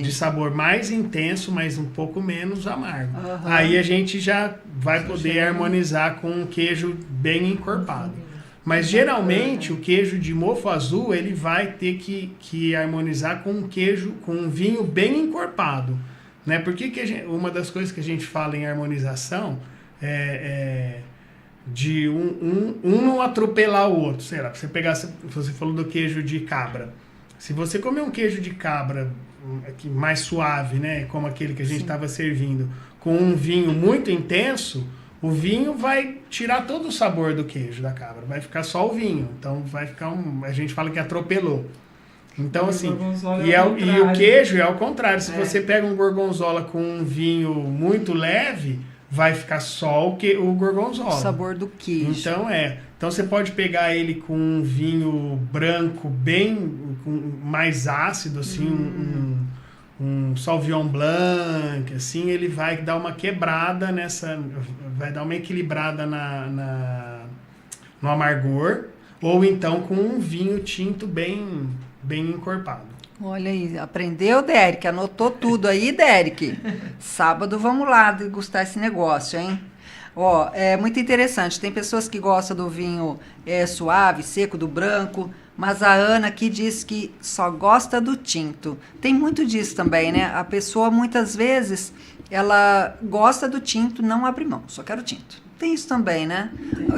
de sabor mais intenso, mas um pouco menos amargo. Aí a gente já vai poder harmonizar com um queijo bem encorpado. Mas geralmente o queijo de mofo azul ele vai ter que harmonizar com um vinho bem encorpado, né? Porque uma das coisas que a gente fala em harmonização é de um não atropelar o outro. Sei lá, você falou do queijo de cabra. Se você comer um queijo de cabra mais suave, né, como aquele que a gente estava servindo, com um vinho muito intenso, o vinho vai tirar todo o sabor do queijo da cabra, vai ficar só o vinho. Então vai ficar a gente fala que atropelou. Então, E o assim, gorgonzola e, é ao o contrário. queijo é ao contrário. Se É. você pega um gorgonzola com um vinho muito leve, vai ficar só o O gorgonzola. sabor do queijo. Então você pode pegar ele com um vinho branco mais ácido, assim, um Sauvignon Blanc, assim, ele vai dar uma quebrada vai dar uma equilibrada no amargor, ou então com um vinho tinto bem encorpado. Olha aí, aprendeu, Derek? Anotou tudo aí, Derek? Sábado vamos lá degustar esse negócio, hein? Ó, é muito interessante. Tem pessoas que gostam do vinho suave, seco, do branco, mas a Ana aqui diz que só gosta do tinto. Tem muito disso também, né? A pessoa, muitas vezes, ela gosta do tinto, não abre mão, só quero tinto. Tem isso também, né?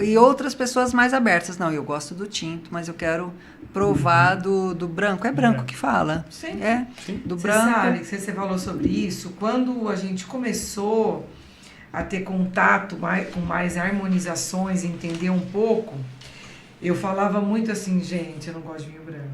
E outras pessoas mais abertas. Não, eu gosto do tinto, mas eu quero provar do branco. É branco que fala? Sim. É, Sim. do Você branco. sabe que você falou sobre isso, quando a gente começou a ter contato com mais harmonizações, entender um pouco, eu falava muito assim, gente, eu não gosto de vinho branco,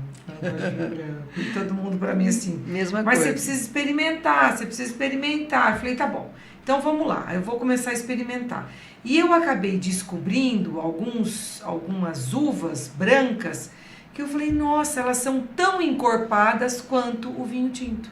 eu não gosto de vinho branco. E todo mundo pra mim assim, Mesma mas coisa. você precisa experimentar, você precisa experimentar. Eu falei, tá bom, então vamos lá, eu vou começar a experimentar. E eu acabei descobrindo algumas uvas brancas que eu falei, nossa, elas são tão encorpadas quanto o vinho tinto.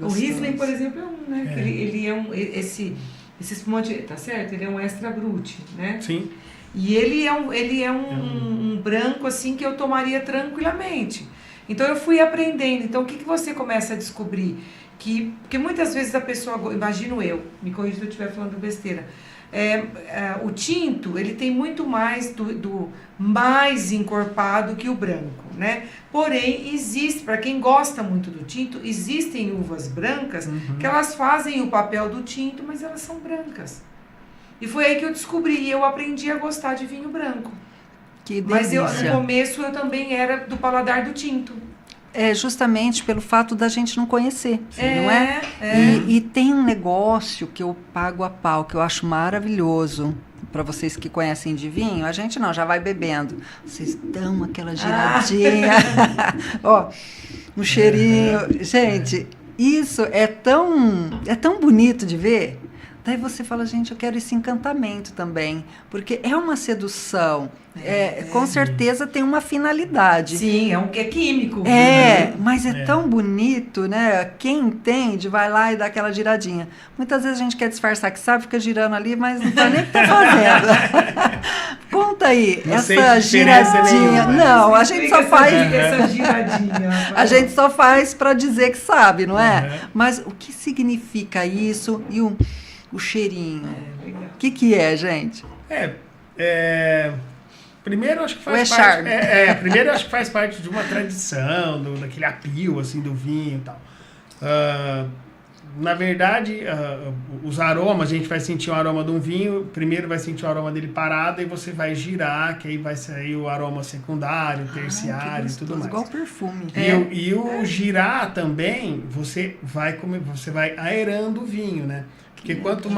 O Riesling, por exemplo, é um, né? Que ele é um, esse espumante, tá certo? Ele é um extra brut, né? Sim. E ele é um branco, assim, que eu tomaria tranquilamente. Então, eu fui aprendendo. Então, o que você começa a descobrir? Porque muitas vezes a pessoa, imagino eu, me corrija se eu estiver falando besteira, o tinto, ele tem muito mais do mais encorpado que o branco, né? Porém, existe, para quem gosta muito do tinto, existem uvas brancas que elas fazem o papel do tinto, mas elas são brancas. E foi aí que eu descobri, e eu aprendi a gostar de vinho branco. Que Mas delícia. no começo eu também era do paladar do tinto. É justamente pelo fato da gente não conhecer, não é? É. E tem um negócio que eu pago a pau, que eu acho maravilhoso. Para vocês que conhecem de vinho, a gente não, já vai bebendo. Vocês dão aquela giradinha. Ó, um cheirinho. Gente, isso é tão bonito de ver. Daí você fala, gente, eu quero esse encantamento também. Porque é uma sedução. Com certeza tem uma finalidade. Sim, é químico. Mas é tão bonito, né? Quem entende vai lá e dá aquela giradinha. Muitas vezes a gente quer disfarçar que sabe, fica girando ali, mas não sabe nem o que tá fazendo. Conta aí, Não essa sente diferença giradinha. nenhuma. Não, a gente só faz. Essa giradinha. A gente só faz para dizer que sabe, não é? Uhum. Mas o que significa isso e o cheirinho? Legal. O que é, gente? Primeiro, acho que Ou é faz parte. charme? Primeiro, acho que faz parte de uma tradição, daquele apio assim do vinho e tal. Na verdade, os aromas, a gente vai sentir o aroma de um vinho, primeiro vai sentir o aroma dele parado, e você vai girar, que aí vai sair o aroma secundário, terciário e tudo mais. Igual perfume. E o girar também, você vai aerando o vinho, né? Porque quanto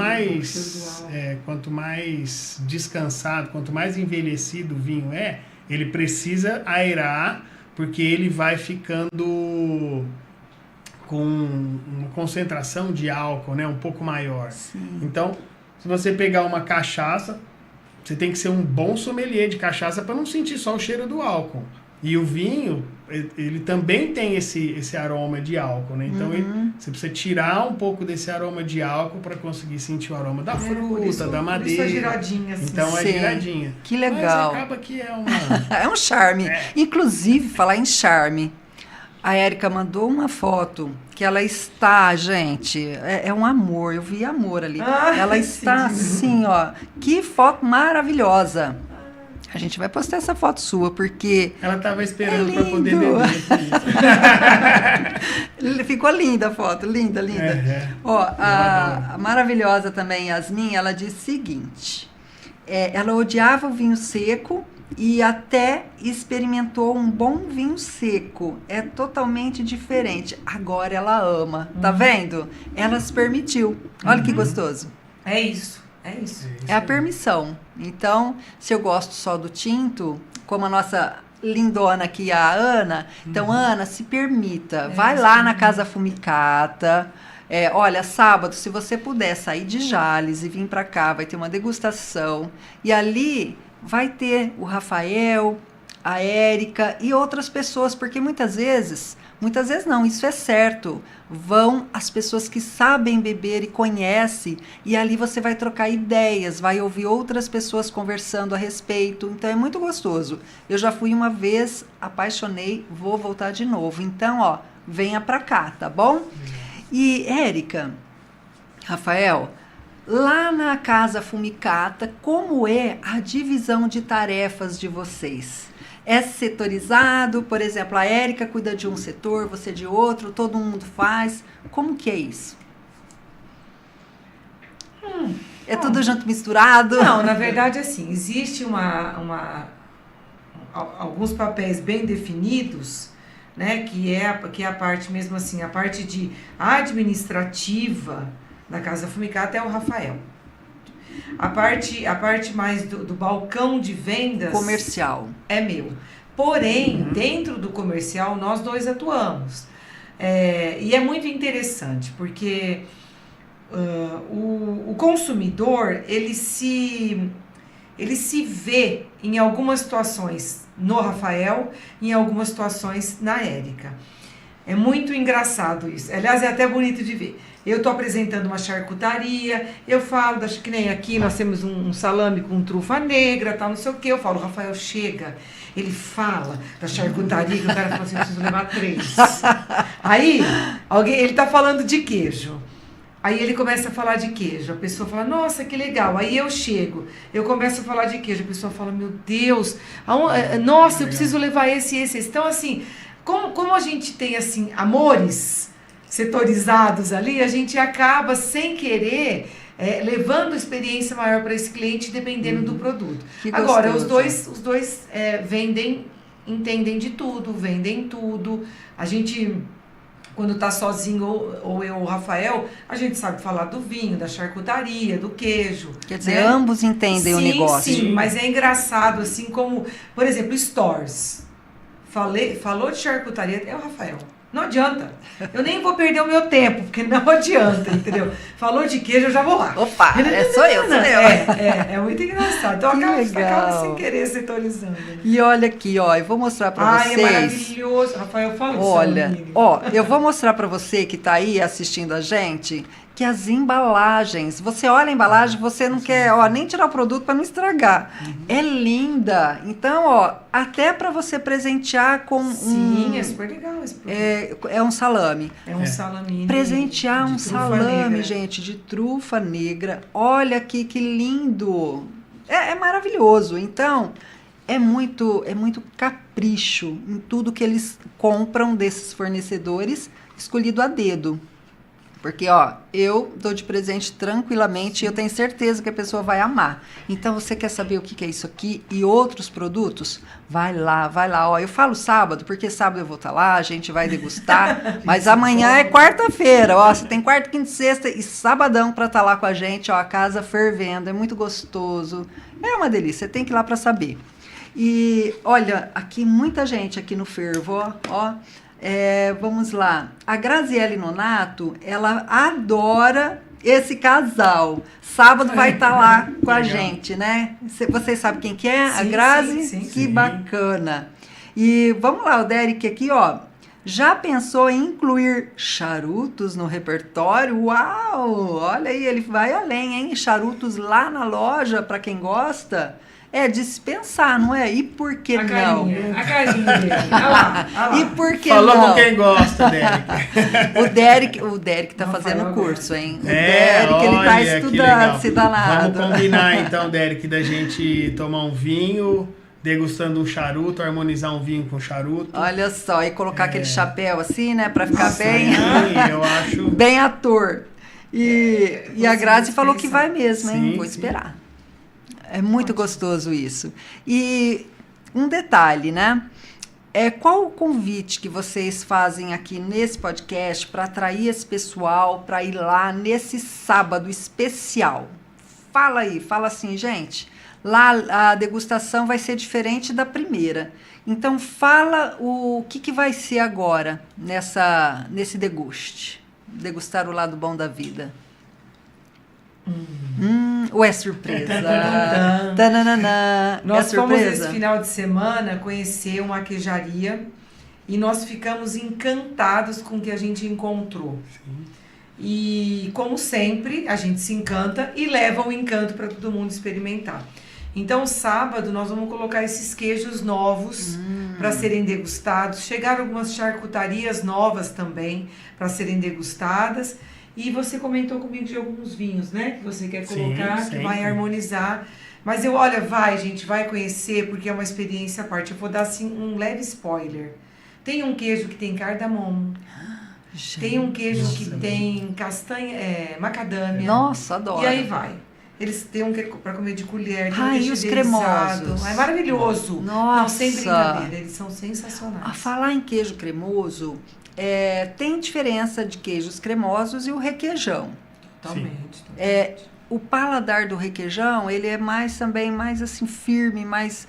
mais descansado, quanto mais envelhecido o vinho ele precisa aerar, porque ele vai ficando com uma concentração de álcool, né, um pouco maior. Sim. Então, se você pegar uma cachaça, você tem que ser um bom sommelier de cachaça para não sentir só o cheiro do álcool. E o vinho, ele também tem esse aroma de álcool, né? Então, você precisa tirar um pouco desse aroma de álcool para conseguir sentir o aroma da fruta, da madeira. Por isso a giradinha, assim. Então, é Sim. giradinha. Que legal. Mas acaba que é uma... É um charme. Inclusive, falar em charme, a Érica mandou uma foto que ela está, gente, é um amor, eu vi amor ali. Ela está assim, ó, que foto maravilhosa. A gente vai postar essa foto sua, porque... Ela estava esperando para poder beber. Ficou linda a foto, linda. Ó, a maravilhosa também, Yasmin, ela diz o seguinte, ela odiava o vinho seco e até experimentou um bom vinho seco. É totalmente diferente. Agora ela ama, tá vendo? Ela se permitiu. Olha que gostoso. É isso. É a permissão. Então, se eu gosto só do tinto, como a nossa lindona aqui, a Ana. Então, Ana, se permita, vai lá na Casa Fumicata. Olha, sábado, se você puder sair de Jales e vir para cá, vai ter uma degustação. E ali vai ter o Rafael, a Érica e outras pessoas, porque muitas vezes não, isso é certo, vão as pessoas que sabem beber e conhecem, e ali você vai trocar ideias, vai ouvir outras pessoas conversando a respeito, então é muito gostoso. Eu já fui uma vez, apaixonei, vou voltar de novo. Então, venha pra cá, tá bom? E, Érica, Rafael, lá na Casa Fumicata, como é a divisão de tarefas de vocês? É setorizado? Por exemplo, a Érica cuida de um setor, você de outro, todo mundo faz. Como que é isso? É tudo junto, misturado? Não, na verdade, assim, existe alguns papéis bem definidos, né, que é a parte mesmo assim, a parte de administrativa da Casa Fumicata é o Rafael. A parte mais do balcão de vendas... Comercial. É meu. Porém, dentro do comercial, nós dois atuamos. E é muito interessante, porque o consumidor, ele se vê em algumas situações no Rafael e em algumas situações na Érica. É muito engraçado isso. Aliás, é até bonito de ver. Eu estou apresentando uma charcutaria, eu falo, que nem aqui nós temos um salame com trufa negra, tal, não sei o quê. Eu falo, Rafael, chega. Ele fala da charcutaria, que o cara fala assim, eu preciso levar 3. Aí, ele está falando de queijo. Aí ele começa a falar de queijo, a pessoa fala, nossa, que legal. Aí eu chego, eu começo a falar de queijo, a pessoa fala, meu Deus, nossa, eu preciso levar esse. Então, assim, como a gente tem, assim, amores setorizados ali, a gente acaba, sem querer, levando experiência maior para esse cliente, dependendo do produto. Agora, os dois entendem de tudo, vendem tudo. A gente, quando está sozinho, ou eu ou o Rafael, a gente sabe falar do vinho, da charcutaria, do queijo. Quer dizer, ambos entendem o negócio. Sim, mas é engraçado, assim como, por exemplo, stores. Falou de charcutaria, é o Rafael. Não adianta. Eu nem vou perder o meu tempo, porque não adianta, entendeu? Falou de queijo, eu já vou lá. Opa, sou eu. É muito engraçado. Então, acaba sem querer setorizando. Né? E olha aqui, eu vou mostrar pra vocês. É maravilhoso. Rafael, fala olha, eu vou mostrar pra você que tá aí assistindo a gente, que as embalagens, você olha a embalagem, você não quer, nem tirar o produto para não estragar. É linda. Então, até para você presentear com Sim, é super legal esse produto. É um salame. É um salame. Presentear um salame, negra. gente, de trufa negra. Olha aqui que lindo. É maravilhoso. Então, é muito capricho em tudo que eles compram desses fornecedores, escolhido a dedo. Porque, eu dou de presente tranquilamente e eu tenho certeza que a pessoa vai amar. Então, você quer saber o que é isso aqui e outros produtos? Vai lá. Eu falo sábado, porque sábado eu vou estar lá, a gente vai degustar. Mas amanhã é quarta-feira, você tem quarta, quinta, sexta e sabadão para estar lá com a gente, a casa fervendo, é muito gostoso. É uma delícia, você tem que ir lá para saber. E, olha, aqui muita gente aqui no Fervo, vamos lá. A Graziele Nonato, ela adora esse casal. Sábado vai estar lá com a gente, né? Vocês sabem quem que é? Sim, a Grazi? Sim. Que bacana. E vamos lá, o Derek aqui, já pensou em incluir charutos no repertório? Uau! Olha aí, ele vai além, hein? Charutos lá na loja, para quem gosta. É de se pensar, não é? E por que não? A carinha dele. Olha lá. E por que Falou não? com quem gosta, Derek. O Derek tá fazendo curso, hein? O Derek, ele tá olha, estudando, se danado. Vamos combinar então, Derek, da gente tomar um vinho, degustando um charuto, harmonizar um vinho com charuto. Olha só, e colocar aquele chapéu assim, né? Pra ficar bem... eu acho... bem ator. E a Grazi falou que vai mesmo, hein? Vou esperar. É muito gostoso isso. E um detalhe, né? Qual o convite que vocês fazem aqui nesse podcast para atrair esse pessoal para ir lá nesse sábado especial? Fala aí, fala assim, gente. Lá a degustação vai ser diferente da primeira. Então fala o que vai ser agora nesse deguste. Degustar o lado bom da vida. Ou é surpresa? Tananana. Nós é fomos surpresa? esse final de semana conhecer uma queijaria e nós ficamos encantados com o que a gente encontrou. Sim. E, como sempre, a gente se encanta e leva o encanto para todo mundo experimentar. Então, sábado, nós vamos colocar esses queijos novos para serem degustados. Chegaram algumas charcutarias novas também para serem degustadas. E você comentou comigo de alguns vinhos, né? Que você quer colocar, Sim, que vai sempre. harmonizar. Mas gente, vai conhecer, porque é uma experiência à parte. Eu vou dar, assim, um leve spoiler. Tem um queijo que tem cardamomo. Tem um queijo que tem macadâmia. Nossa, adoro. E aí vai. Eles têm um que é para comer de colher. Tem um Ai, queijo e os idealizado. cremosos? É maravilhoso. Nossa. Não, sem brincadeira. Eles são sensacionais. A falar em queijo cremoso, tem diferença de queijos cremosos e o requeijão. Totalmente. O paladar do requeijão, ele é mais assim firme, mais,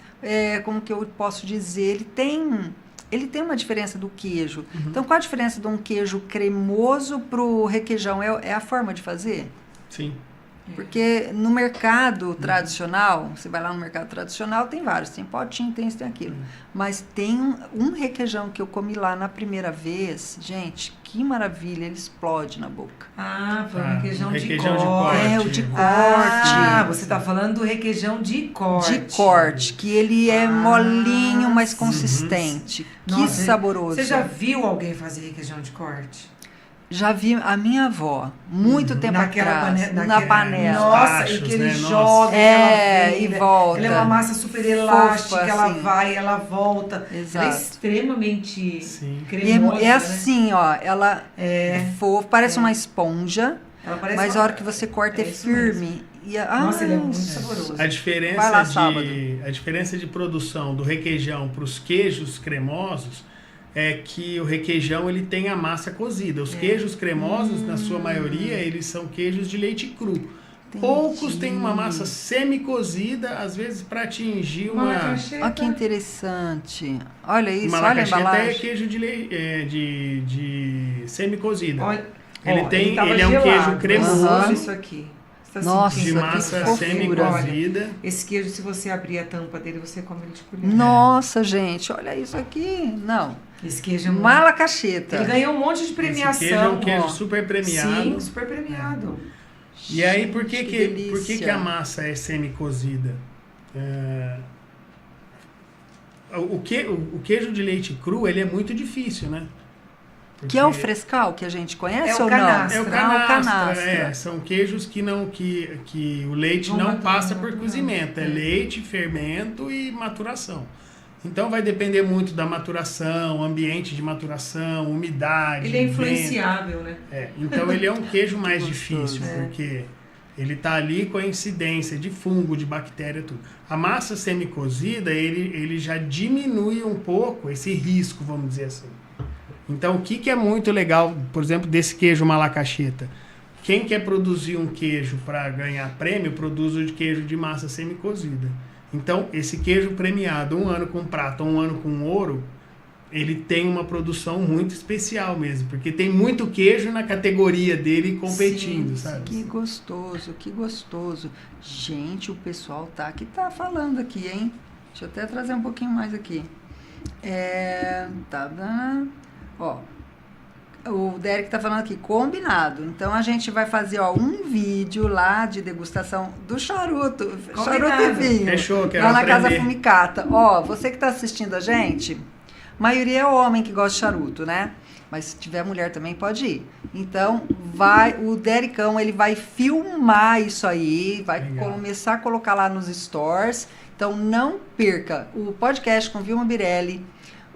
como que eu posso dizer, ele tem uma diferença do queijo. Então, qual a diferença de um queijo cremoso para o requeijão? É a forma de fazer? Sim. Porque no mercado tradicional, você vai lá no mercado tradicional, tem vários, tem potinho, tem isso, tem aquilo. Mas tem um requeijão que eu comi lá na primeira vez, gente, que maravilha, ele explode na boca. Ah, foi um requeijão, requeijão de de corte. corte. O de corte. Ah, você tá falando do requeijão de corte. De corte, que ele é molinho, mas sim. consistente. Que Nossa, saboroso. Você já viu alguém fazer requeijão de corte? Já vi a minha avó, muito tempo atrás, na panela. Nossa, Tachos, e que ele né? joga, e ela volta. Ela é uma massa super elástica, Fofa, ela assim. vai, ela volta. Exato. Ela é extremamente Sim. cremosa, É né? assim, ó, ela é fofa, parece uma esponja, Ela parece mas uma- a hora que você corta é isso firme. Nossa, ele é muito saboroso. A Vai lá diferença de produção do requeijão para os queijos cremosos é que o requeijão ele tem a massa cozida. Os queijos cremosos, na sua maioria, eles são queijos de leite cru. Poucos têm uma massa semi-cozida, às vezes para atingir uma... Olha que interessante. Olha isso, olha a Malacacheta embalagem. é queijo de semi-cozida. Olha, Ele tava é um gelado. queijo cremoso. Olha isso aqui. Você tá Nossa, De sentindo? que massa fofura. semi-cozida. Esse queijo, se você abrir a tampa dele, você come ele de colher. Nossa, gente, olha isso aqui. Não, Esse queijo é muito... malacacheta. Ele ganhou um monte de premiação. Esse queijo é um queijo ó. super premiado. Sim, super premiado. E aí, por que delícia. que a massa é semi-cozida? O queijo de leite cru, ele é muito difícil, né? Que é o Porque frescal que a gente conhece É o ou canastra. é o não? canastra, são queijos que o leite Vão não maturando, passa por maturando. cozimento. É leite, fermento e maturação. Então vai depender muito da maturação, ambiente de maturação, umidade. Ele é vento. influenciável, né? Então ele é um queijo mais gostoso. difícil, porque ele está ali com a incidência de fungo, de bactéria, tudo. A massa semicozida, ele já diminui um pouco esse risco, vamos dizer assim. Então, o que é muito legal, por exemplo, desse queijo malacacheta? Quem quer produzir um queijo para ganhar prêmio, produz o queijo de massa semicozida. Então, esse queijo premiado, um ano com prata, um ano com ouro, ele tem uma produção muito especial mesmo, porque tem muito queijo na categoria dele competindo, Sim, sabe? Que gostoso, que gostoso. Gente, o pessoal tá falando aqui, hein? Deixa eu até trazer um pouquinho mais aqui. Ó, o Derek tá falando aqui, combinado. Então a gente vai fazer um vídeo lá de degustação do charuto. Combinado. Charuto e vinho. Fechou, quero lá na aprender. Casa Fumicata. Ó, você que tá assistindo a gente, maioria é homem que gosta de charuto, né? Mas se tiver mulher também pode ir. Então, o Dericão, ele vai filmar isso aí, vai Legal. começar a colocar lá nos stores. Então, não perca o podcast com Vilma Birelli,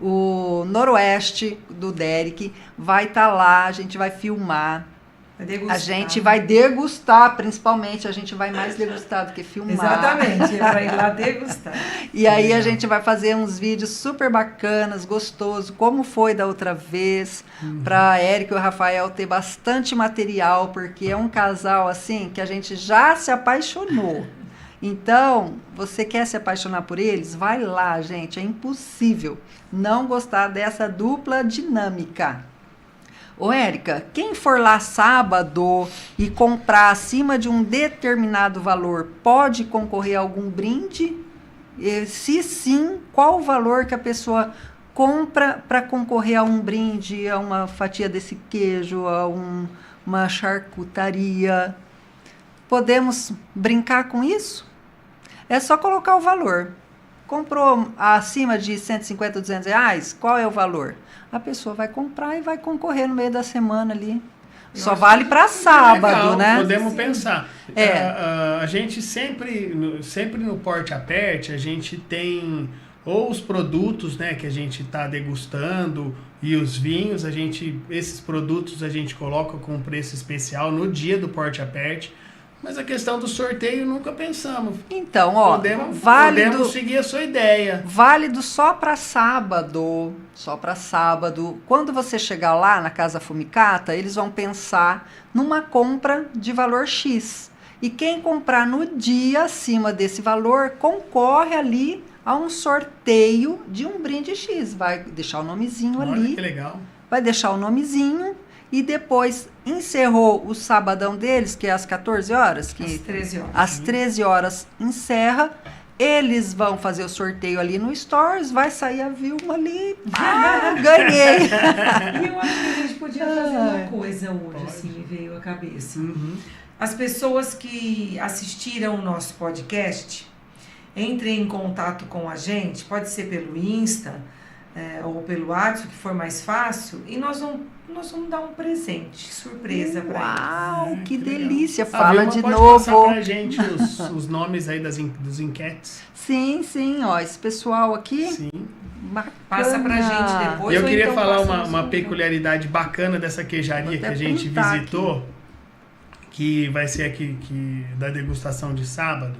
o Noroeste do Derek, vai estar lá, a gente vai filmar. Vai degustar. A gente vai degustar, principalmente, a gente vai mais degustar do que filmar. Exatamente, é para ir lá degustar. E aí a gente vai fazer uns vídeos super bacanas, gostoso, como foi da outra vez, para a Érica e o Rafael ter bastante material, porque é um casal assim que a gente já se apaixonou. Então, você quer se apaixonar por eles? Vai lá, gente. É impossível não gostar dessa dupla dinâmica. Ô, Érica, quem for lá sábado e comprar acima de um determinado valor, pode concorrer a algum brinde? E, se sim, qual o valor que a pessoa compra para concorrer a um brinde, a uma fatia desse queijo, a uma charcutaria? Podemos brincar com isso? É só colocar o valor. Comprou acima de 150, 200 reais? Qual é o valor? A pessoa vai comprar e vai concorrer no meio da semana ali. Só vale para sábado, legal, né? Podemos pensar. A gente sempre no Porte Aperte, a gente tem ou os produtos, né, que a gente está degustando e os vinhos, esses produtos a gente coloca com preço especial no dia do Porte Aperte. Mas a questão do sorteio nunca pensamos. Então, ó, podemos seguir a sua ideia. Válido só para sábado. Só para sábado. Quando você chegar lá na Casa Fumicata, eles vão pensar numa compra de valor X. E quem comprar no dia acima desse valor concorre ali a um sorteio de um brinde X. Vai deixar o nomezinho ali. Olha que legal. Vai deixar o nomezinho. E depois encerrou o sabadão deles, que é às 14 horas. Às 13 horas. Às 13 horas encerra. Eles vão fazer o sorteio ali no Stories, vai sair a Vilma ali. Ganhei! E eu acho que a gente podia fazer uma coisa hoje, assim, me veio à cabeça. As pessoas que assistiram o nosso podcast, entrem em contato com a gente, pode ser pelo Insta, ou pelo WhatsApp, que for mais fácil, e nós vamos dar um presente, surpresa para eles. Uau, que delícia! Legal. Fala de pode novo. Passar pra gente os nomes aí dos enquetes. Sim, ó, esse pessoal aqui. Sim. Bacana. Passa pra gente depois. E eu queria então falar uma peculiaridade bacana dessa queijaria que a gente visitou, aqui. Que vai ser aqui da degustação de sábado.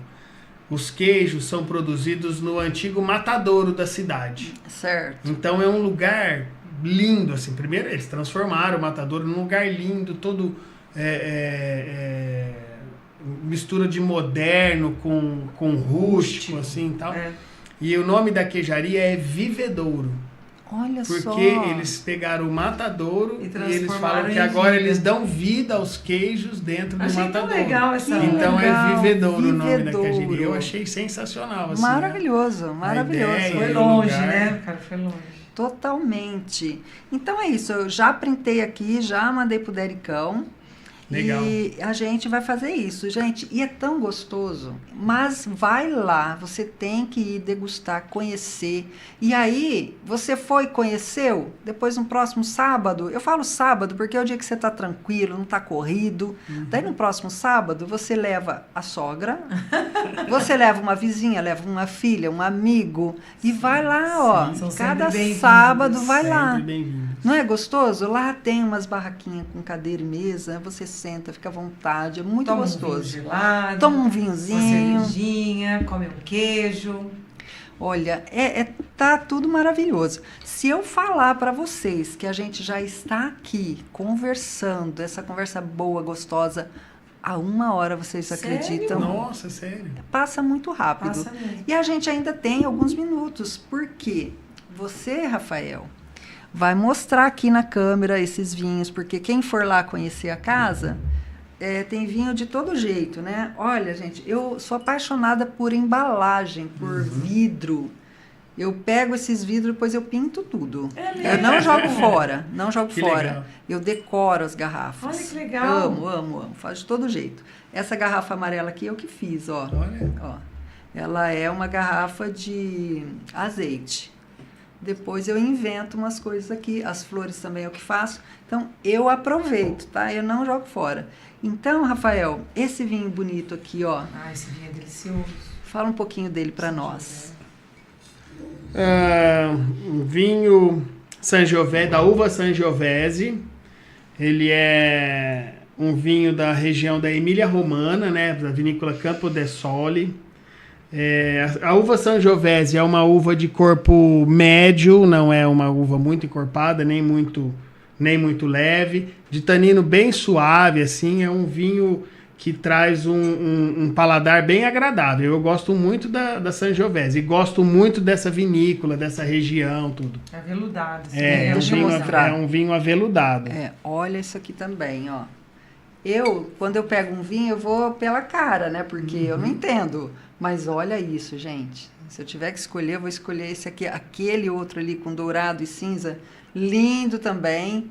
Os queijos são produzidos no antigo matadouro da cidade. Certo. Então é um lugar lindo, assim. Primeiro eles transformaram o matadouro num lugar lindo, todo mistura de moderno com rústico, assim e tal. E o nome da queijaria é Vivedouro. Olha porque só. eles pegaram o matadouro e eles falam que agora eles dão vida aos queijos dentro do matadouro. Tão legal essa Então legal. é Vivedouro o nome da Vivedouro. queijaria. Eu achei sensacional. Assim, Maravilhoso, né? maravilhoso. Ideia, Foi o longe, lugar. né? Cara, foi longe. Totalmente. Então é isso, eu já printei aqui, já mandei pro Dericão. Legal. E a gente vai fazer isso, gente. E é tão gostoso. Mas vai lá, você tem que ir degustar, conhecer. E aí, você foi, conheceu, depois no próximo sábado, eu falo sábado porque é o dia que você tá tranquilo, não tá corrido. Daí no próximo sábado, você leva a sogra, você leva uma vizinha, leva uma filha, um amigo, e vai lá, ó. São Cada sempre bem-vindos, sábado vai lá. Sempre bem-vindos. Não é gostoso? Lá tem umas barraquinhas com cadeira e mesa, você senta, fica à vontade, é muito gostoso. Um vinho gelado, Toma um uma vinhozinho. cervejinha, come um queijo. Olha, tá tudo maravilhoso. Se eu falar para vocês que a gente já está aqui conversando, essa conversa boa, gostosa, há 1 hora, vocês Sério? acreditam? Nossa, sério. Passa muito rápido. Passa mesmo. E a gente ainda tem alguns minutos, porque você, Rafael, vai mostrar aqui na câmera esses vinhos, porque quem for lá conhecer a casa, tem vinho de todo jeito, né? Olha, gente, eu sou apaixonada por embalagem, por vidro. Eu pego esses vidros, depois eu pinto tudo. Eu não jogo fora, não jogo Que fora. legal. Eu decoro as garrafas. Olha que legal. Amo. Faço de todo jeito. Essa garrafa amarela aqui eu que fiz, ó. Olha. Ó. Ela é uma garrafa de azeite. Depois eu invento umas coisas aqui. As flores também é o que faço. Então, eu aproveito, tá? Eu não jogo fora. Então, Rafael, esse vinho bonito aqui, ó. Ah, esse vinho é delicioso. Fala um pouquinho dele para nós. Um vinho Sangiovese, da uva Sangiovese. Ele é um vinho da região da Emília-Romana, né? Da vinícola Campo de Sole. A uva Sangiovese é uma uva de corpo médio, não é uma uva muito encorpada, nem muito leve, de tanino bem suave, assim, é um vinho que traz um paladar bem agradável. Eu gosto muito da Sangiovese e gosto muito dessa vinícola, dessa região, tudo. Aveludado. Deixa eu mostrar. É um vinho aveludado. Olha isso aqui também, ó. Quando eu pego um vinho, eu vou pela cara, né? Porque eu não entendo. Mas olha isso, gente. Se eu tiver que escolher, eu vou escolher esse aqui, aquele outro ali com dourado e cinza. Lindo também.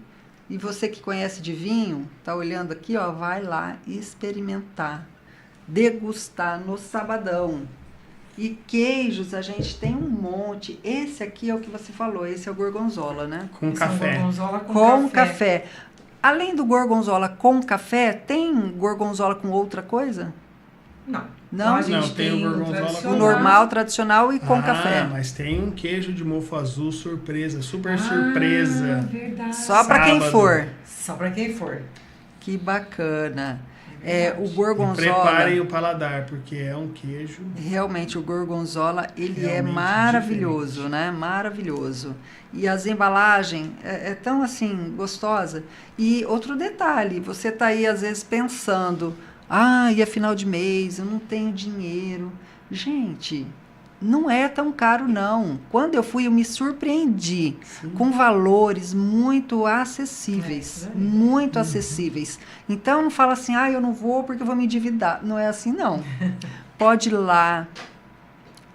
E você que conhece de vinho, tá olhando aqui, ó, vai lá experimentar, degustar no sabadão. E queijos, a gente tem um monte. Esse aqui é o que você falou, esse é o gorgonzola, né? Com café. Gorgonzola Com café. Além do gorgonzola com café, tem gorgonzola com outra coisa? Não. Não? A gente Não, tem o gorgonzola O normal, tradicional e com café. Mas tem um queijo de mofo azul surpresa, super surpresa. Verdade. Só para quem for. Só para quem for. Que bacana. O E gorgonzola... preparem o paladar, porque é um queijo... Realmente, o gorgonzola, ele é Realmente maravilhoso, diferente. né? Maravilhoso. E as embalagens é tão, assim, gostosa. E outro detalhe, você tá aí, às vezes, pensando... e é final de mês, eu não tenho dinheiro. Gente, não é tão caro, não. Quando eu fui, eu me surpreendi com valores muito acessíveis. Muito acessíveis. Então, não fala assim, eu não vou porque eu vou me endividar. Não é assim, não. Pode ir lá.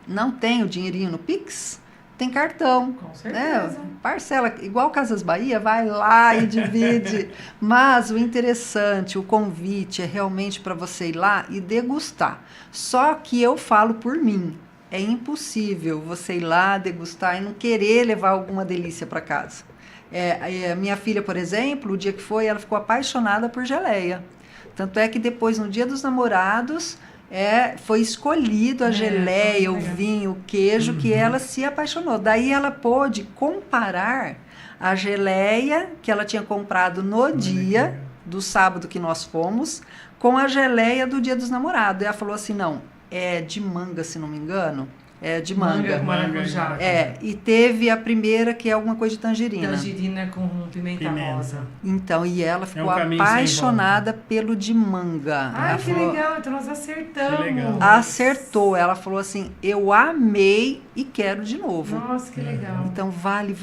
Não tem o dinheirinho no Pix? Tem cartão. Com certeza. Parcela, igual Casas Bahia, vai lá e divide. Mas o interessante, o convite é realmente para você ir lá e degustar. Só que eu falo por mim, é impossível você ir lá degustar e não querer levar alguma delícia para casa. Minha filha, por exemplo, o dia que foi, ela ficou apaixonada por geleia. Tanto é que depois, no Dia dos Namorados... foi escolhido a geleia, o vinho, o queijo, que ela se apaixonou. Daí ela pôde comparar a geleia que ela tinha comprado no dia do sábado que nós fomos com a geleia do Dia dos Namorados. E ela falou assim, não, é de manga, se não me engano. É de manga. Maracujá. E teve a primeira, que é alguma coisa de tangerina. Tangerina com pimenta rosa. Então, e ela ficou caminho sem apaixonada pelo de manga. Ela Que falou, legal, então nós acertamos. Que legal. acertou. Ela falou assim, eu amei e quero de novo. Nossa, que legal. Então, vale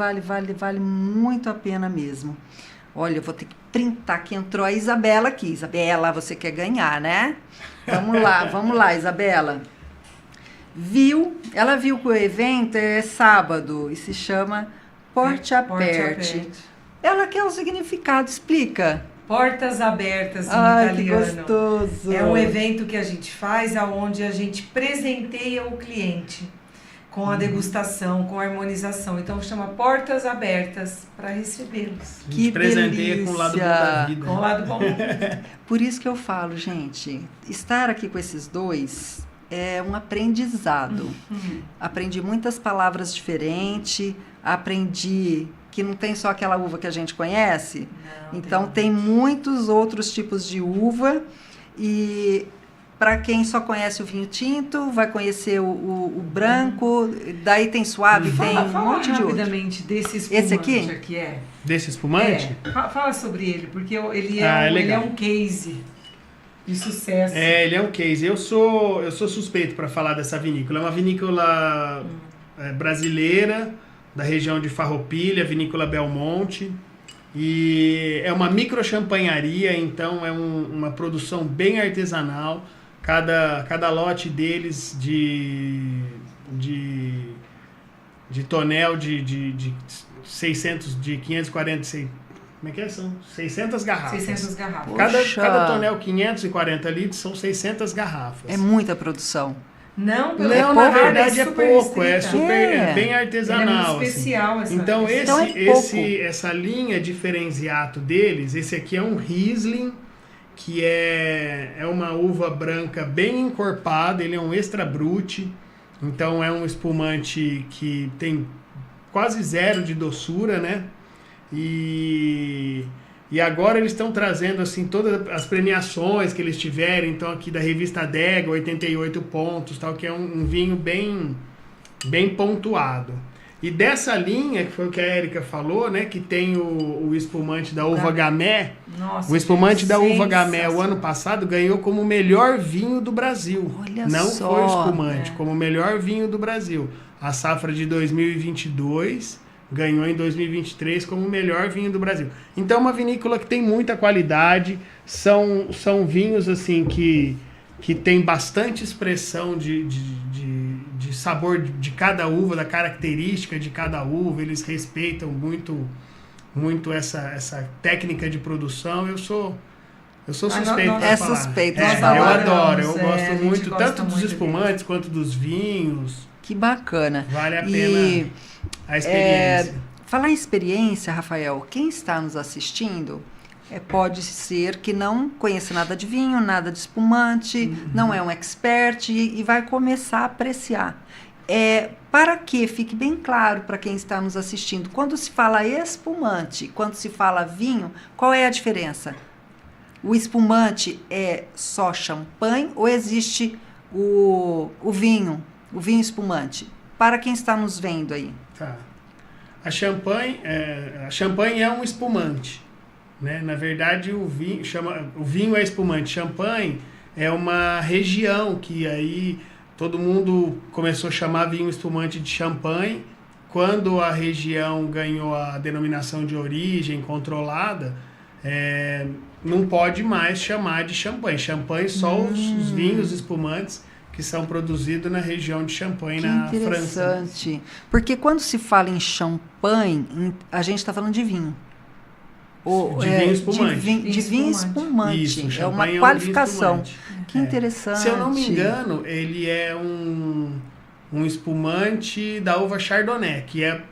muito a pena mesmo. Olha, eu vou ter que printar que entrou a Isabela aqui. Isabela, você quer ganhar, né? Vamos lá, Isabela. Ela viu que o evento é sábado e se chama Porte Aperte. Ela quer o significado, explica. Portas abertas em italiano. Que gostoso. É um evento que a gente faz onde a gente presenteia o cliente com a degustação, com a harmonização. Então chama Portas Abertas para recebê-los. A gente presenteia com o lado bom da vida. Com o lado bom. Por isso que eu falo, gente, estar aqui com esses dois é um aprendizado. Aprendi muitas palavras diferentes, aprendi que não tem só aquela uva que a gente conhece. Então tem muitos outros tipos de uva e para quem só conhece o vinho tinto, vai conhecer o branco, daí tem suave, tem um monte de outro. Rapidamente desse espumante. Esse aqui? Desse espumante? Fala sobre ele, porque ele é um case de sucesso. Ele é um case. Eu sou suspeito para falar dessa vinícola. É uma vinícola brasileira, da região de Farroupilha, Vinícola Belmonte. E é uma micro champanharia, então é uma produção bem artesanal. Cada lote deles de tonel de 600, de 540, como é que é? São 600 garrafas. 600 garrafas. Cada tonel 540 litros são 600 garrafas. É muita produção. Não, na verdade é pouco, é bem artesanal. Ele é muito especial. Assim. Então essa linha diferenciato deles, esse aqui é um Riesling, que é uma uva branca bem encorpada, ele é um extra brut, então é um espumante que tem quase zero de doçura, né? E agora eles estão trazendo assim todas as premiações que eles tiverem, então aqui da revista Adega, 88 pontos, tal, que é um vinho bem pontuado. E dessa linha, que foi o que a Érica falou, né? Que tem o espumante da uva Gamay. Nossa, O espumante da uva Gamay, o sensacional. ano passado, ganhou como o melhor vinho do Brasil. Olha Não só. foi o espumante, como o melhor vinho do Brasil. A safra de 2022 ganhou em 2023 como o melhor vinho do Brasil. Então, é uma vinícola que tem muita qualidade. São vinhos, assim, que tem bastante expressão de sabor de cada uva, da característica de cada uva. Eles respeitam muito essa técnica de produção. Eu sou suspeito para falar. suspeito É, de falar. eu adoro, eu a gosto gente muito, gosta tanto dos muito espumantes deles. quanto dos vinhos. Que bacana. Vale a pena E, a experiência. falar em experiência, Rafael, quem está nos assistindo pode ser que não conheça nada de vinho, nada de espumante, não é um expert e vai começar a apreciar. Para que fique bem claro para quem está nos assistindo, quando se fala espumante, quando se fala vinho, qual é a diferença? O espumante é só champanhe ou existe o vinho espumante? Para quem está nos vendo aí. Tá. A champanhe é um espumante, né? Na verdade, o vinho é espumante. Champanhe é uma região que aí todo mundo começou a chamar vinho espumante de champanhe. Quando a região ganhou a denominação de origem controlada, não pode mais chamar de champanhe. Champanhe só os vinhos espumantes que são produzidos na região de Champagne, na França. Interessante. Porque quando se fala em champanhe, a gente está falando de vinho. De vinho espumante. De vinho espumante. Isso, é uma champanhe qualificação. um vinho espumante. Que interessante. Se eu não me engano, ele é um espumante da uva Chardonnay, que é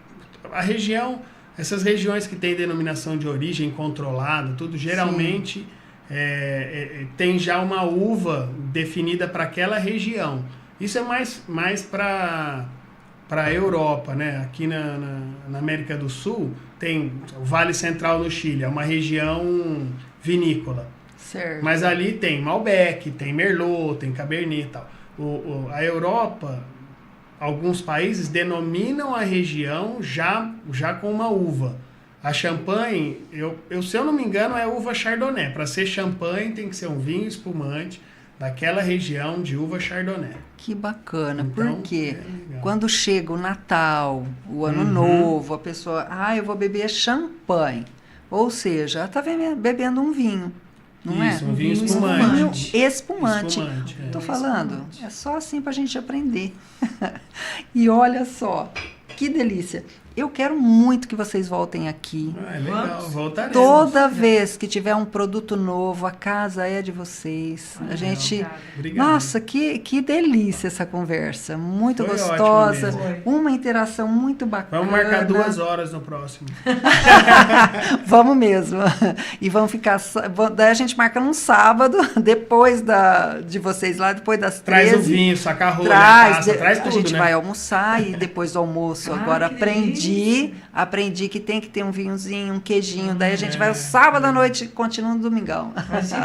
a região, essas regiões que têm denominação de origem controlada, tudo geralmente tem já uma uva definida para aquela região. Isso é mais para a Europa, né? Aqui na América do Sul tem o Vale Central no Chile, é uma região vinícola. Certo. Mas ali tem Malbec, tem Merlot, tem Cabernet e tal. A Europa, alguns países denominam a região já com uma uva. A champanhe, se eu não me engano, é uva Chardonnay. Para ser champanhe tem que ser um vinho espumante daquela região de uva Chardonnay. Que bacana, Então, porque legal. quando chega o Natal, o Ano Novo, a pessoa, eu vou beber champanhe. Ou seja, ela está bebendo um vinho, não Isso, é? um vinho espumante. espumante. Vinho espumante. Espumante, Tô é. falando, Espumante. é só assim para a gente aprender. E olha só, que delícia. Eu quero muito que vocês voltem aqui. É legal, Vamos. voltaremos. Toda vez que tiver um produto novo, a casa é de vocês. A gente. Obrigada. Obrigado. Nossa, que delícia essa conversa. Muito Foi gostosa. ótimo mesmo. Uma interação muito bacana. Vamos marcar 2 horas no próximo. Vamos mesmo. E vamos ficar. Daí a gente marca num sábado, depois de vocês lá, depois das 13. Traz o vinho, saca a rolha, Traz traz a tudo, gente né? vai almoçar e depois do almoço agora que aprendi que tem que ter um vinhozinho, um queijinho. Daí a gente vai o sábado à noite e continua no domingão.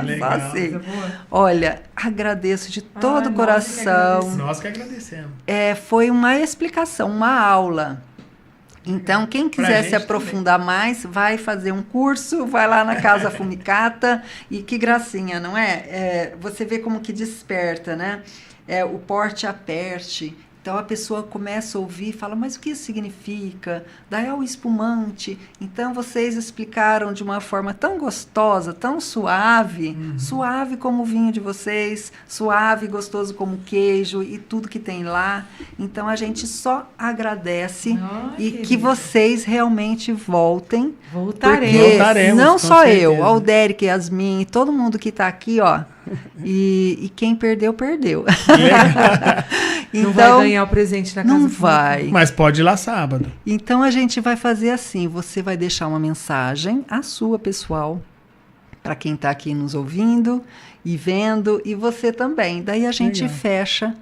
Legal. Só assim. Coisa boa. Olha, agradeço de todo o nós que coração. agradecemos. Nós que agradecemos. Foi uma explicação, uma aula. Então, quem Pra quiser gente se aprofundar mais, vai fazer um curso, vai lá na Casa Fumicata e que gracinha, não é? Você vê como que desperta, né? O porte aperte. Então a pessoa começa a ouvir e fala, mas o que isso significa? Daí é o espumante. Então vocês explicaram de uma forma tão gostosa, tão suave, suave como o vinho de vocês, suave e gostoso como o queijo e tudo que tem lá. Então a gente só agradece e que querida. vocês realmente voltem. Voltaremos. Porque Voltaremos, não com só eu, certeza. o Derek, Yasmin, todo mundo que está aqui, ó. E quem perdeu, perdeu. Não vai ganhar o presente na casa. Não do vai. Mas pode ir lá sábado. Então a gente vai fazer assim: você vai deixar uma mensagem, a sua pessoal, para quem está aqui nos ouvindo e vendo, e você também. Daí a gente Legal. fecha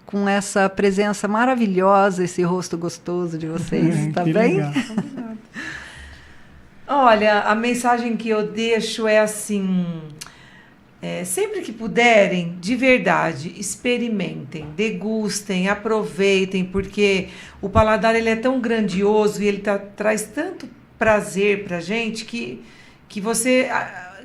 com essa presença maravilhosa, esse rosto gostoso de vocês, tá Que bem? legal. Olha, a mensagem que eu deixo é assim: Sempre que puderem, de verdade, experimentem, degustem, aproveitem, porque o paladar ele é tão grandioso e ele traz tanto prazer pra gente que você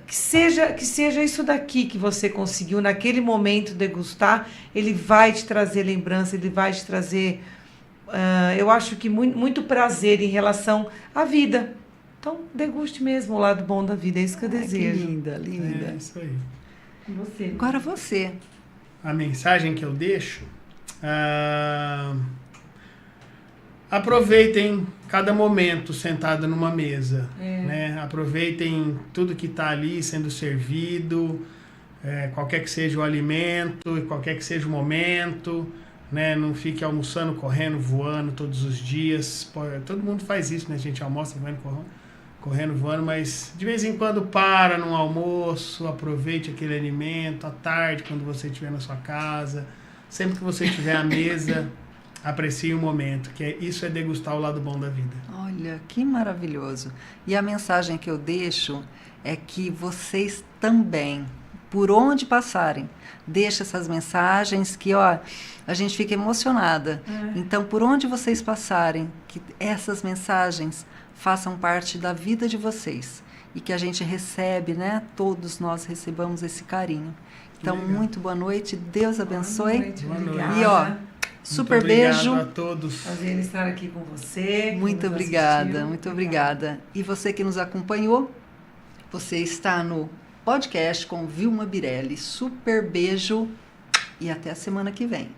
que seja isso daqui que você conseguiu naquele momento degustar, ele vai te trazer lembrança, ele vai te trazer, eu acho que muito prazer em relação à vida. Então, deguste mesmo o lado bom da vida, é isso que eu desejo. Que linda, linda. É isso aí. Você. Agora você. A mensagem que eu deixo... aproveitem cada momento sentado numa mesa, né? Aproveitem tudo que está ali sendo servido, qualquer que seja o alimento, qualquer que seja o momento, né? Não fique almoçando, correndo, voando todos os dias. Todo mundo faz isso, né? A gente almoça, correndo, voando, mas de vez em quando para num almoço, aproveite aquele alimento, à tarde, quando você estiver na sua casa, sempre que você estiver à mesa, aprecie o momento, que isso é degustar o lado bom da vida. Olha, que maravilhoso. E a mensagem que eu deixo é que vocês também, por onde passarem, deixem essas mensagens que, ó, a gente fica emocionada. Então, por onde vocês passarem, que essas mensagens façam parte da vida de vocês e que a gente recebe, né? Todos nós recebamos esse carinho. Então, muito boa noite, Deus abençoe. Boa noite, E ó, super beijo. Obrigado a todos. Prazer em estar aqui com você. Muito obrigada, muito obrigada. E você que nos acompanhou, você está no podcast com Vilma Birelli. Super beijo e até a semana que vem.